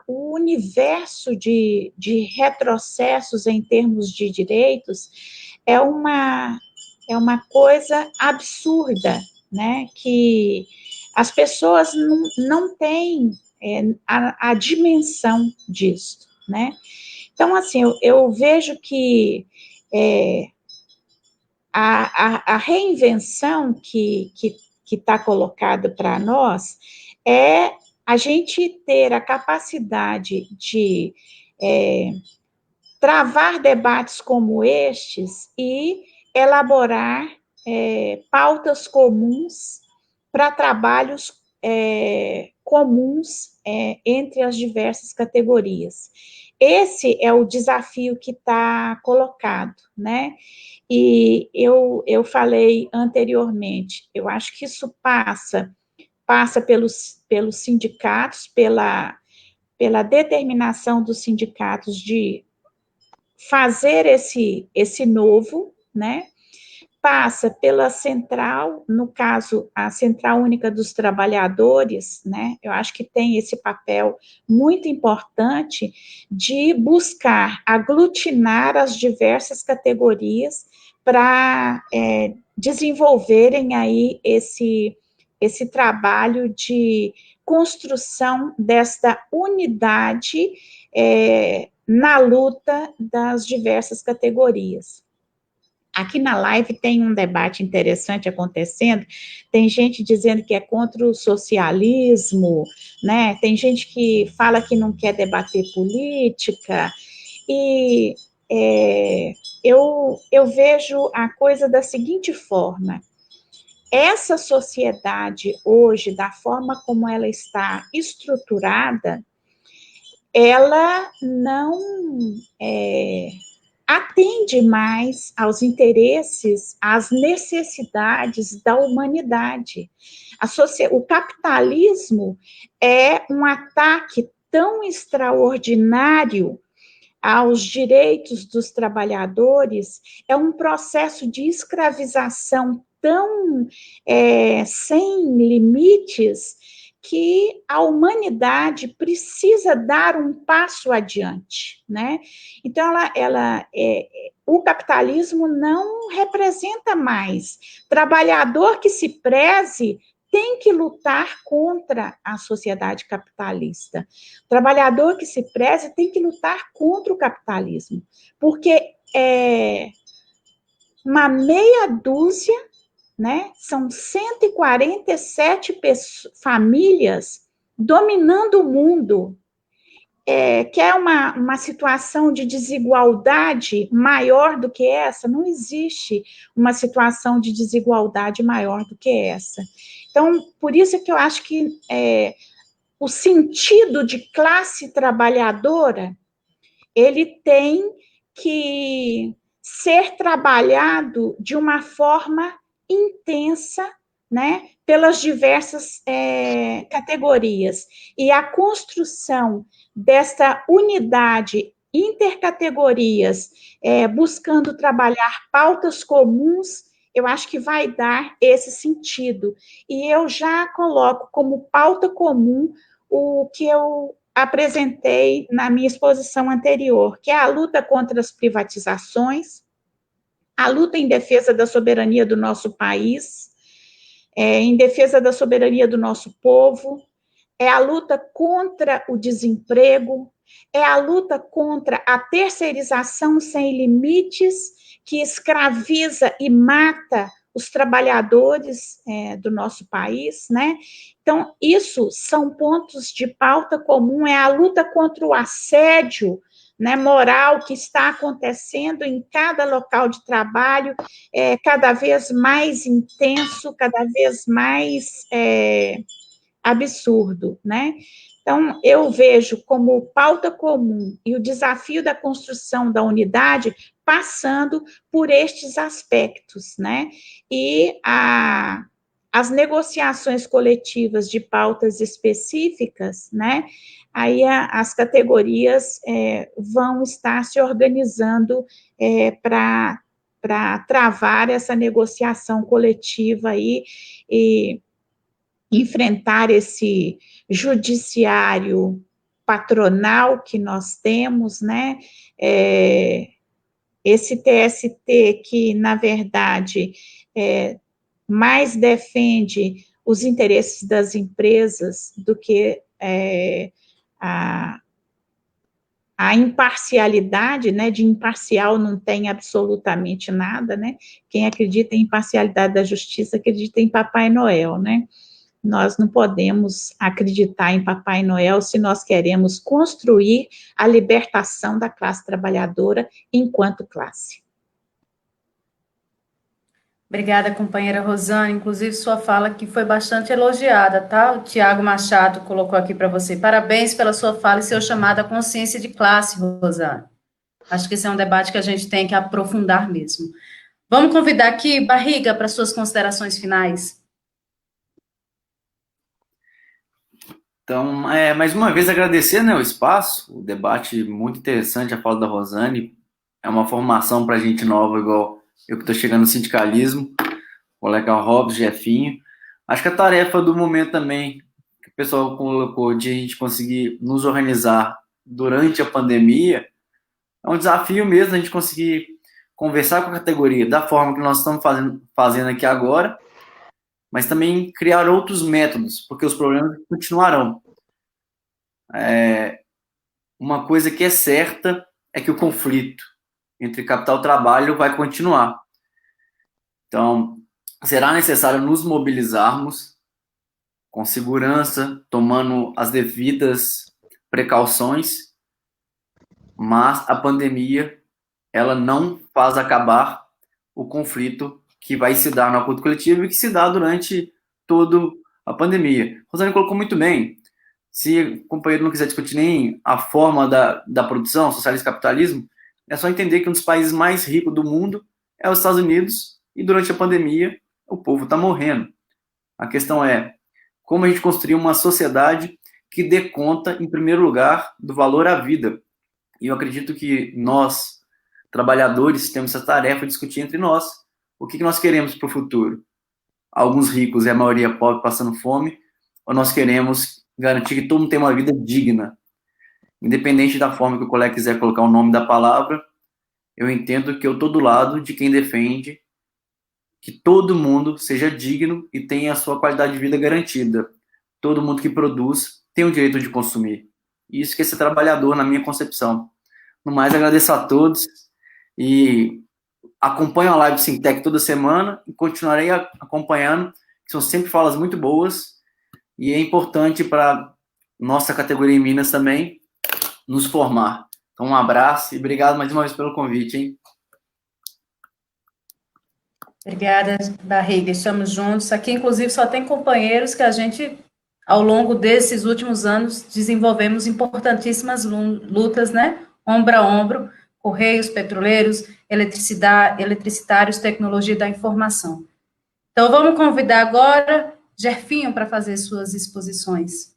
Speaker 3: o universo de retrocessos em termos de direitos é uma coisa absurda, né? Que as pessoas não têm a dimensão disso, né? Então, assim, eu vejo que a reinvenção que está colocada para nós é a gente ter a capacidade de travar debates como estes e elaborar pautas comuns para trabalhos comuns entre as diversas categorias. Esse é o desafio que está colocado, né? E eu falei anteriormente, eu acho que isso passa pelos sindicatos, pela determinação dos sindicatos de fazer esse novo, né? Passa pela central, no caso, a Central Única dos Trabalhadores, né? Eu acho que tem esse papel muito importante de buscar aglutinar as diversas categorias para desenvolverem aí esse trabalho de construção desta unidade na luta das diversas categorias. Aqui na live tem um debate interessante acontecendo, tem gente dizendo que é contra o socialismo, né? Tem gente que fala que não quer debater política, e eu vejo a coisa da seguinte forma: essa sociedade hoje, da forma como ela está estruturada, ela não atende mais aos interesses, às necessidades da humanidade. O capitalismo é um ataque tão extraordinário aos direitos dos trabalhadores, é um processo de escravização tão sem limites, que a humanidade precisa dar um passo adiante, né? Então, o capitalismo não representa mais. Trabalhador que se preze tem que lutar contra a sociedade capitalista. Trabalhador que se preze tem que lutar contra o capitalismo, porque uma meia dúzia né? São 147 famílias dominando o mundo. Que é uma situação de desigualdade maior do que essa? Não existe uma situação de desigualdade maior do que essa. Então, por isso que eu acho que o sentido de classe trabalhadora, ele tem que ser trabalhado de uma forma intensa, né, pelas diversas categorias. E a construção dessa unidade intercategorias, buscando trabalhar pautas comuns, eu acho que vai dar esse sentido. E eu já coloco como pauta comum o que eu apresentei na minha exposição anterior, que é a luta contra as privatizações, a luta em defesa da soberania do nosso país, em defesa da soberania do nosso povo, é a luta contra o desemprego, é a luta contra a terceirização sem limites, que escraviza e mata os trabalhadores do nosso país, né? Então, isso são pontos de pauta comum, é a luta contra o assédio, né, moral que está acontecendo em cada local de trabalho, cada vez mais intenso, cada vez mais absurdo, né? Então, eu vejo como pauta comum e o desafio da construção da unidade passando por estes aspectos, né? E as negociações coletivas de pautas específicas, né? Aí as categorias vão estar se organizando para travar essa negociação coletiva aí e enfrentar esse judiciário patronal que nós temos, né? Esse TST que, na verdade, mais defende os interesses das empresas do que a imparcialidade, né? De imparcial não tem absolutamente nada, né? Quem acredita em imparcialidade da justiça acredita em Papai Noel, né? Nós não podemos acreditar em Papai Noel se nós queremos construir a libertação da classe trabalhadora enquanto classe.
Speaker 1: Obrigada, companheira Rosane. Inclusive, sua fala aqui foi bastante elogiada, tá? O Tiago Machado colocou aqui para você. Parabéns pela sua fala e seu chamado à consciência de classe, Rosane. Acho que esse é um debate que a gente tem que aprofundar mesmo. Vamos convidar aqui Barriga para suas considerações finais.
Speaker 4: Então, mais uma vez agradecer, né, o espaço, o debate muito interessante, a fala da Rosane, é uma formação para gente nova, igual eu que estou chegando no sindicalismo, o colega Robson, Jefinho. Acho que a tarefa do momento também, que o pessoal colocou, de a gente conseguir nos organizar durante a pandemia, é um desafio mesmo a gente conseguir conversar com a categoria da forma que nós estamos fazendo aqui agora, mas também criar outros métodos, porque os problemas continuarão. Uma coisa que é certa é que o conflito entre capital e trabalho vai continuar. Então, será necessário nos mobilizarmos com segurança, tomando as devidas precauções, mas a pandemia, ela não faz acabar o conflito que vai se dar no acordo coletivo e que se dá durante toda a pandemia. Rosane colocou muito bem. Se o companheiro não quiser discutir nem a forma da produção, socialismo e capitalismo, é só entender que um dos países mais ricos do mundo é os Estados Unidos e durante a pandemia o povo está morrendo. A questão é como a gente construir uma sociedade que dê conta, em primeiro lugar, do valor à vida. E eu acredito que nós, trabalhadores, temos essa tarefa de discutir entre nós o que nós queremos para o futuro. Alguns ricos e a maioria pobre passando fome, ou nós queremos garantir que todo mundo tem uma vida digna. Independente da forma que o colega quiser colocar o nome da palavra, eu entendo que eu estou do lado de quem defende que todo mundo seja digno e tenha a sua qualidade de vida garantida. Todo mundo que produz tem o direito de consumir. Isso que é ser trabalhador, na minha concepção. No mais, agradeço a todos e acompanho a live do Sintec toda semana e continuarei acompanhando, que são sempre falas muito boas e é importante para nossa categoria em Minas também nos formar. Então, um abraço e obrigado mais uma vez pelo convite, hein?
Speaker 1: Obrigada, Barriga, estamos juntos. Aqui, inclusive, só tem companheiros que a gente, ao longo desses últimos anos, desenvolvemos importantíssimas lutas, né? Ombro a ombro, Correios, petroleiros, eletricitários, tecnologia da informação. Então, vamos convidar agora Gerfinho para fazer suas exposições.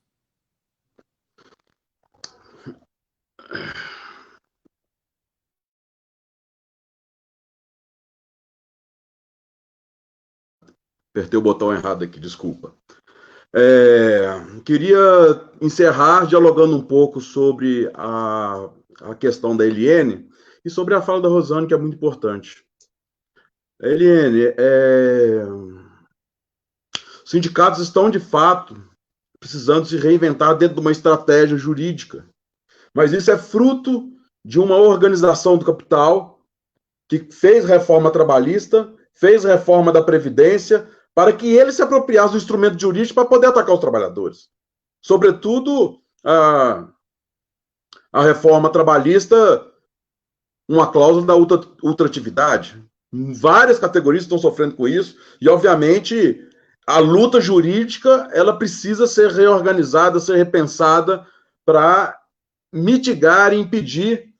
Speaker 2: Apertei o botão errado aqui, desculpa. Queria encerrar dialogando um pouco sobre a questão da Eliene e sobre a fala da Rosane, que é muito importante. Eliene, os sindicatos estão, de fato, precisando se reinventar dentro de uma estratégia jurídica, mas isso é fruto de uma organização do capital que fez reforma trabalhista, fez reforma da Previdência, para que ele se apropriasse do instrumento jurídico para poder atacar os trabalhadores. Sobretudo, a reforma trabalhista, uma cláusula da ultratividade. Várias categorias estão sofrendo com isso, e, obviamente, a luta jurídica ela precisa ser reorganizada, ser repensada para mitigar e impedir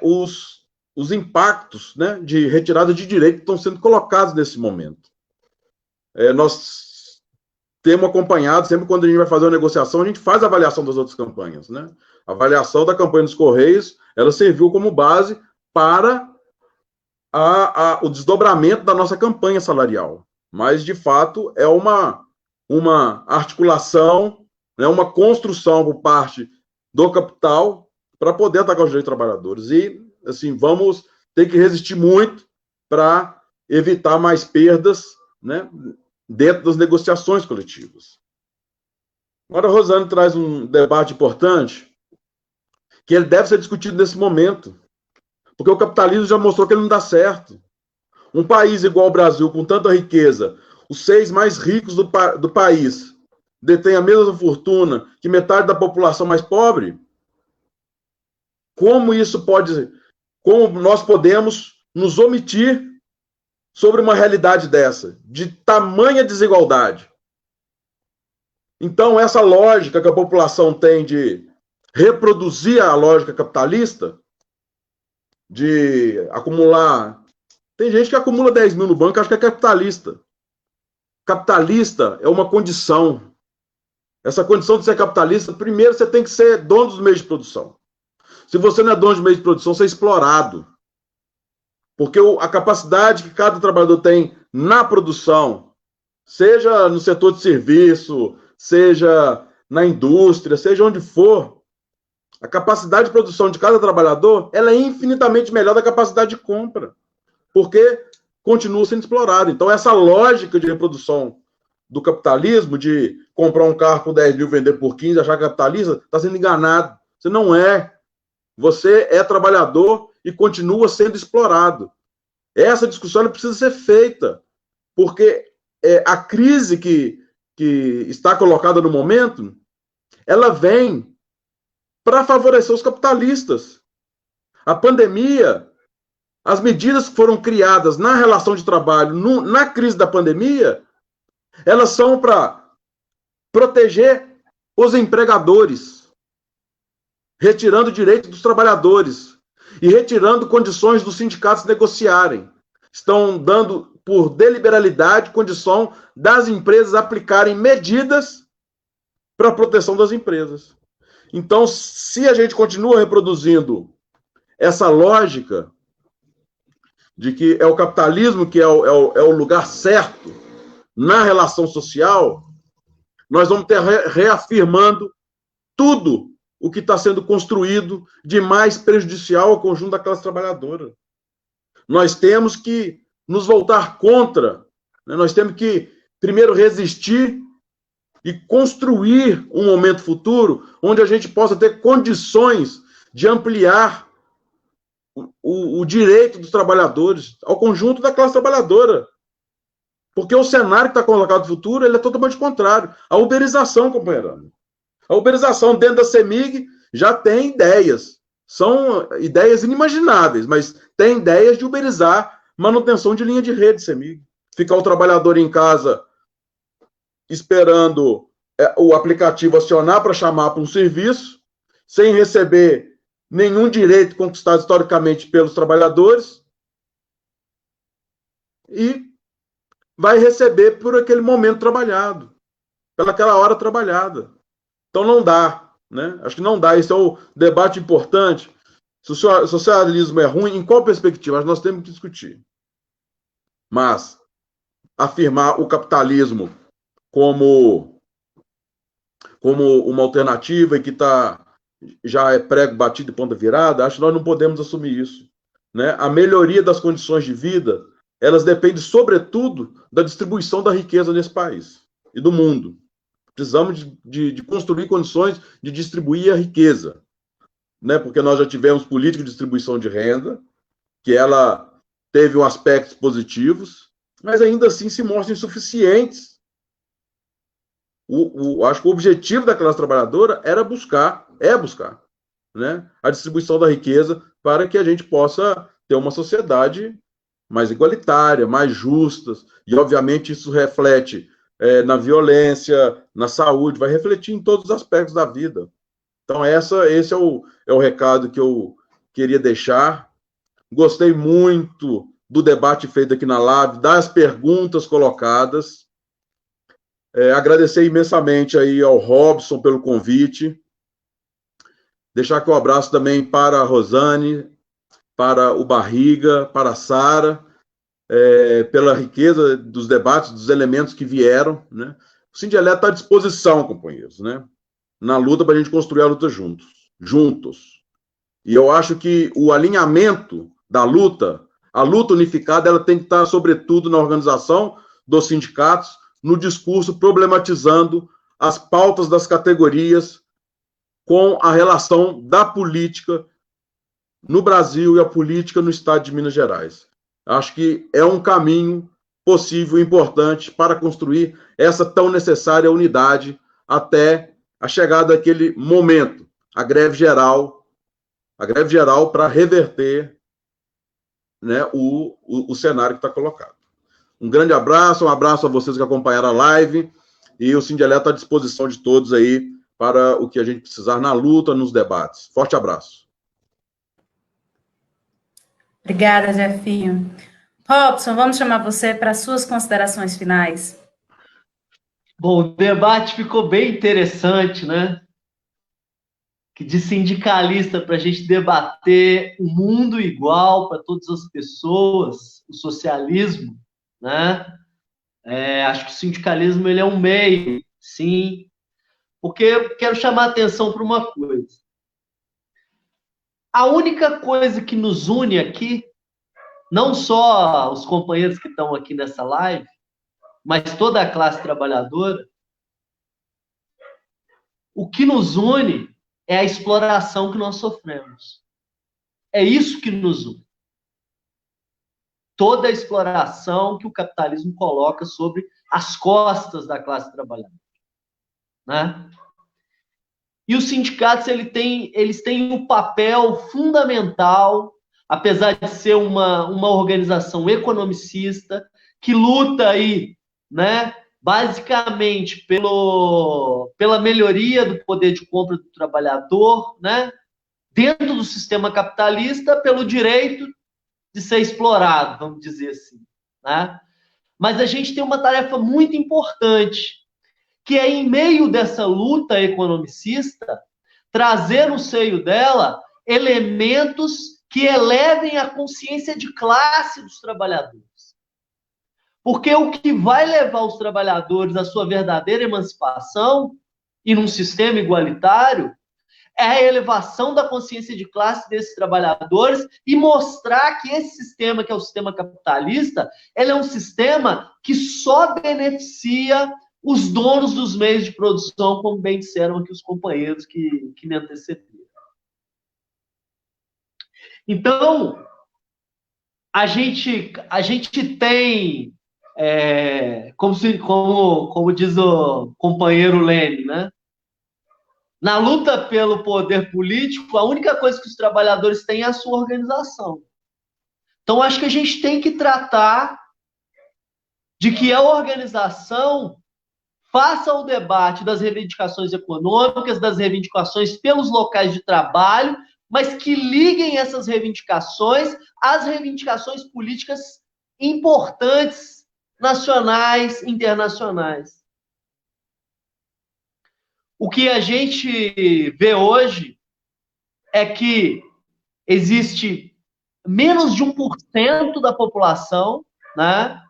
Speaker 2: os impactos, né, de retirada de direito que estão sendo colocados nesse momento. Nós temos acompanhado, sempre quando a gente vai fazer uma negociação, a gente faz a avaliação das outras campanhas, né? A avaliação da campanha dos Correios, ela serviu como base para o desdobramento da nossa campanha salarial. Mas, de fato, é uma articulação, né, uma construção por parte do capital para poder atacar os direitos dos trabalhadores. E, assim, vamos ter que resistir muito para evitar mais perdas, né, dentro das negociações coletivas. Agora, a Rosane traz um debate importante, que ele deve ser discutido nesse momento, porque o capitalismo já mostrou que ele não dá certo. Um país igual ao Brasil, com tanta riqueza, os 6 mais ricos do país detêm a mesma fortuna que metade da população mais pobre. Como nós podemos nos omitir sobre uma realidade dessa, de tamanha desigualdade? Então, essa lógica que a população tem de reproduzir a lógica capitalista, de acumular... Tem gente que acumula 10 mil no banco, acho que é capitalista. Capitalista é uma condição. Essa condição de ser capitalista, primeiro você tem que ser dono dos meios de produção. Se você não é dono de meios de produção, você é explorado. Porque a capacidade que cada trabalhador tem na produção, seja no setor de serviço, seja na indústria, seja onde for, a capacidade de produção de cada trabalhador, ela é infinitamente melhor da capacidade de compra, porque continua sendo explorado. Então, essa lógica de reprodução do capitalismo, de comprar um carro por 10 mil, vender por 15, achar capitalista, está sendo enganado. Você não é. Você é trabalhador e continua sendo explorado. Essa discussão precisa ser feita, porque a crise que está colocada no momento, ela vem para favorecer os capitalistas. A pandemia, as medidas que foram criadas na relação de trabalho, na crise da pandemia, elas são para proteger os empregadores, retirando direitos dos trabalhadores e retirando condições dos sindicatos negociarem. Estão dando, por deliberalidade, condição das empresas aplicarem medidas para a proteção das empresas. Então, se a gente continua reproduzindo essa lógica de que é o capitalismo que é o lugar certo na relação social, nós vamos ter reafirmando tudo o que está sendo construído de mais prejudicial ao conjunto da classe trabalhadora. Nós temos que nos voltar contra, né? Nós temos que, primeiro, resistir e construir um momento futuro onde a gente possa ter condições de ampliar o direito dos trabalhadores, ao conjunto da classe trabalhadora. Porque o cenário que está colocado no futuro, ele é totalmente contrário. A uberização, companheiro. A uberização dentro da CEMIG já tem ideias. São ideias inimagináveis, mas tem ideias de uberizar manutenção de linha de rede CEMIG. Ficar o trabalhador em casa esperando o aplicativo acionar para chamar para um serviço, sem receber nenhum direito conquistado historicamente pelos trabalhadores, e vai receber por aquele momento trabalhado, pelaquela hora trabalhada. Então não dá, né? Acho que não dá. Esse é o debate importante. Se o socialismo é ruim, em qual perspectiva? Acho que nós temos que discutir. Mas afirmar o capitalismo como uma alternativa e que já é prego batido e ponta virada, acho que nós não podemos assumir isso, né? A melhoria das condições de vida, elas dependem, sobretudo, da distribuição da riqueza nesse país e do mundo. Precisamos de construir condições de distribuir a riqueza, né? Porque nós já tivemos política de distribuição de renda, que ela teve aspectos positivos, mas ainda assim se mostram insuficientes. Acho que o objetivo da classe trabalhadora é buscar, né, a distribuição da riqueza para que a gente possa ter uma sociedade mais igualitária, mais justa, e obviamente isso reflete na violência, na saúde, vai refletir em todos os aspectos da vida. Então esse é o recado que eu queria deixar. Gostei muito do debate feito aqui na live, das perguntas colocadas. Agradecer imensamente aí ao Robson pelo convite. Deixar aqui um abraço também para a Rosane, para o Barriga, para a Sara, pela riqueza dos debates, dos elementos que vieram, né? O Sindicato está à disposição, companheiros, né? Na luta para a gente construir a luta juntos. E eu acho que o alinhamento da luta, a luta unificada, ela tem que estar, sobretudo, na organização dos sindicatos, no discurso problematizando as pautas das categorias com a relação da política no Brasil e a política no estado de Minas Gerais. Acho que é um caminho possível, importante, para construir essa tão necessária unidade até a chegada daquele momento, a greve geral para reverter, né, o cenário que está colocado. Um grande abraço, um abraço a vocês que acompanharam a live, e o Sindicato está à disposição de todos aí para o que a gente precisar na luta, nos debates. Forte abraço.
Speaker 1: Obrigada, Jefinho. Robson, vamos chamar você para suas considerações finais.
Speaker 5: Bom, o debate ficou bem interessante, né? Que de sindicalista para a gente debater o mundo igual para todas as pessoas, o socialismo, né? Acho que o sindicalismo ele é um meio, sim, porque eu quero chamar a atenção para uma coisa. A única coisa que nos une aqui, não só os companheiros que estão aqui nessa live, mas toda a classe trabalhadora, o que nos une é a exploração que nós sofremos. É isso que nos une. Toda a exploração que o capitalismo coloca sobre as costas da classe trabalhadora, né? E os sindicatos eles têm um papel fundamental, apesar de ser uma organização economicista que luta aí, né, basicamente pela melhoria do poder de compra do trabalhador, né, dentro do sistema capitalista, pelo direito de ser explorado, vamos dizer assim, né? Mas a gente tem uma tarefa muito importante, que é, em meio dessa luta economicista, trazer no seio dela elementos que elevem a consciência de classe dos trabalhadores. Porque o que vai levar os trabalhadores à sua verdadeira emancipação, e num sistema igualitário, é a elevação da consciência de classe desses trabalhadores e mostrar que esse sistema, que é o sistema capitalista, ele é um sistema que só beneficia os donos dos meios de produção, como bem disseram aqui os companheiros que me antecederam. Então, a gente tem, como diz o companheiro Lênin, né? Na luta pelo poder político, a única coisa que os trabalhadores têm é a sua organização. Então, acho que a gente tem que tratar de que a organização faça o debate das reivindicações econômicas, das reivindicações pelos locais de trabalho, mas que liguem essas reivindicações às reivindicações políticas importantes, nacionais, internacionais. O que a gente vê hoje é que existe menos de 1% da população, né,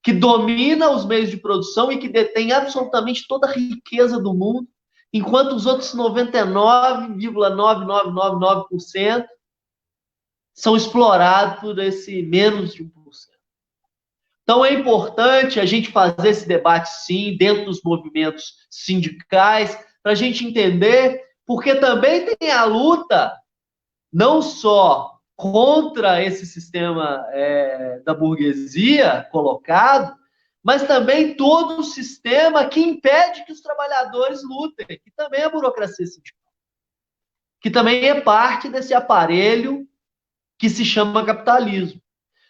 Speaker 5: que domina os meios de produção e que detém absolutamente toda a riqueza do mundo, enquanto os outros 99,9999% são explorados por esse menos de 1%. Então é importante a gente fazer esse debate, sim, dentro dos movimentos sindicais, para a gente entender, porque também tem a luta não só contra esse sistema da burguesia colocado, mas também todo o sistema que impede que os trabalhadores lutem, que também é a burocracia sindical, que também é parte desse aparelho que se chama capitalismo.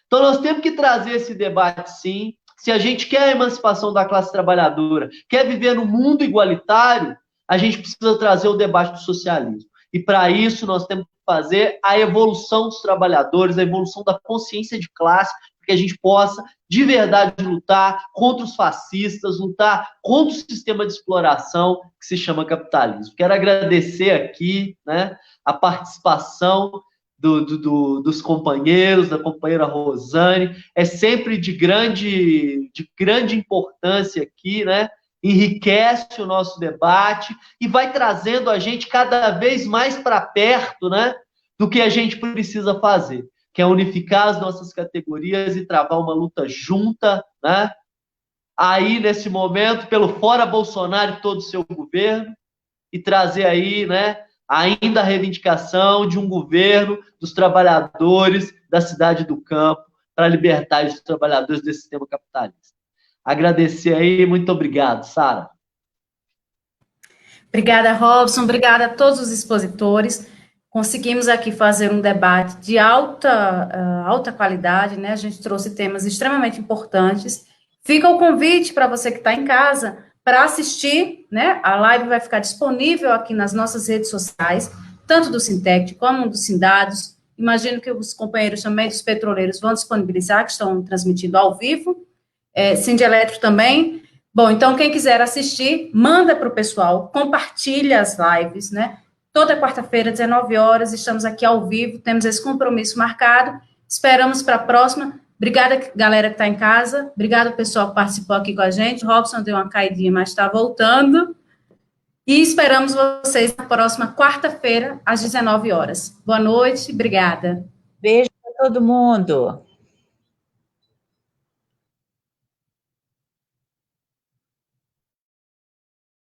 Speaker 5: Então nós temos que trazer esse debate, sim. Se a gente quer a emancipação da classe trabalhadora, quer viver num mundo igualitário, a gente precisa trazer o debate do socialismo. E para isso nós temos que fazer a evolução dos trabalhadores, a evolução da consciência de classe, para que a gente possa, de verdade, lutar contra os fascistas, lutar contra o sistema de exploração que se chama capitalismo. Quero agradecer aqui, né, a participação dos companheiros, da companheira Rosane, é sempre de grande importância aqui, né? Enriquece o nosso debate e vai trazendo a gente cada vez mais para perto, né, do que a gente precisa fazer, que é unificar as nossas categorias e travar uma luta junta, né, aí nesse momento, pelo fora Bolsonaro e todo o seu governo, e trazer aí, né, ainda a reivindicação de um governo dos trabalhadores da cidade do campo para libertar os trabalhadores desse sistema capitalista. Agradecer aí, muito obrigado, Sara.
Speaker 1: Obrigada, Robson, obrigada a todos os expositores. Conseguimos aqui fazer um debate de alta qualidade, né? A gente trouxe temas extremamente importantes. Fica o convite para você que está em casa para assistir, né? A live vai ficar disponível aqui nas nossas redes sociais, tanto do Sintec como do Sindados. Imagino que os companheiros também dos petroleiros vão disponibilizar, que estão transmitindo ao vivo. Sindeletro também. Bom, então quem quiser assistir, manda para o pessoal, compartilha as lives, né? Toda quarta-feira, 19 horas, estamos aqui ao vivo, temos esse compromisso marcado. Esperamos para a próxima. Obrigada, galera que está em casa. Obrigada, pessoal que participou aqui com a gente. Robson deu uma caidinha, mas está voltando. E esperamos vocês na próxima quarta-feira, às 19 horas. Boa noite, obrigada.
Speaker 3: Beijo para todo mundo.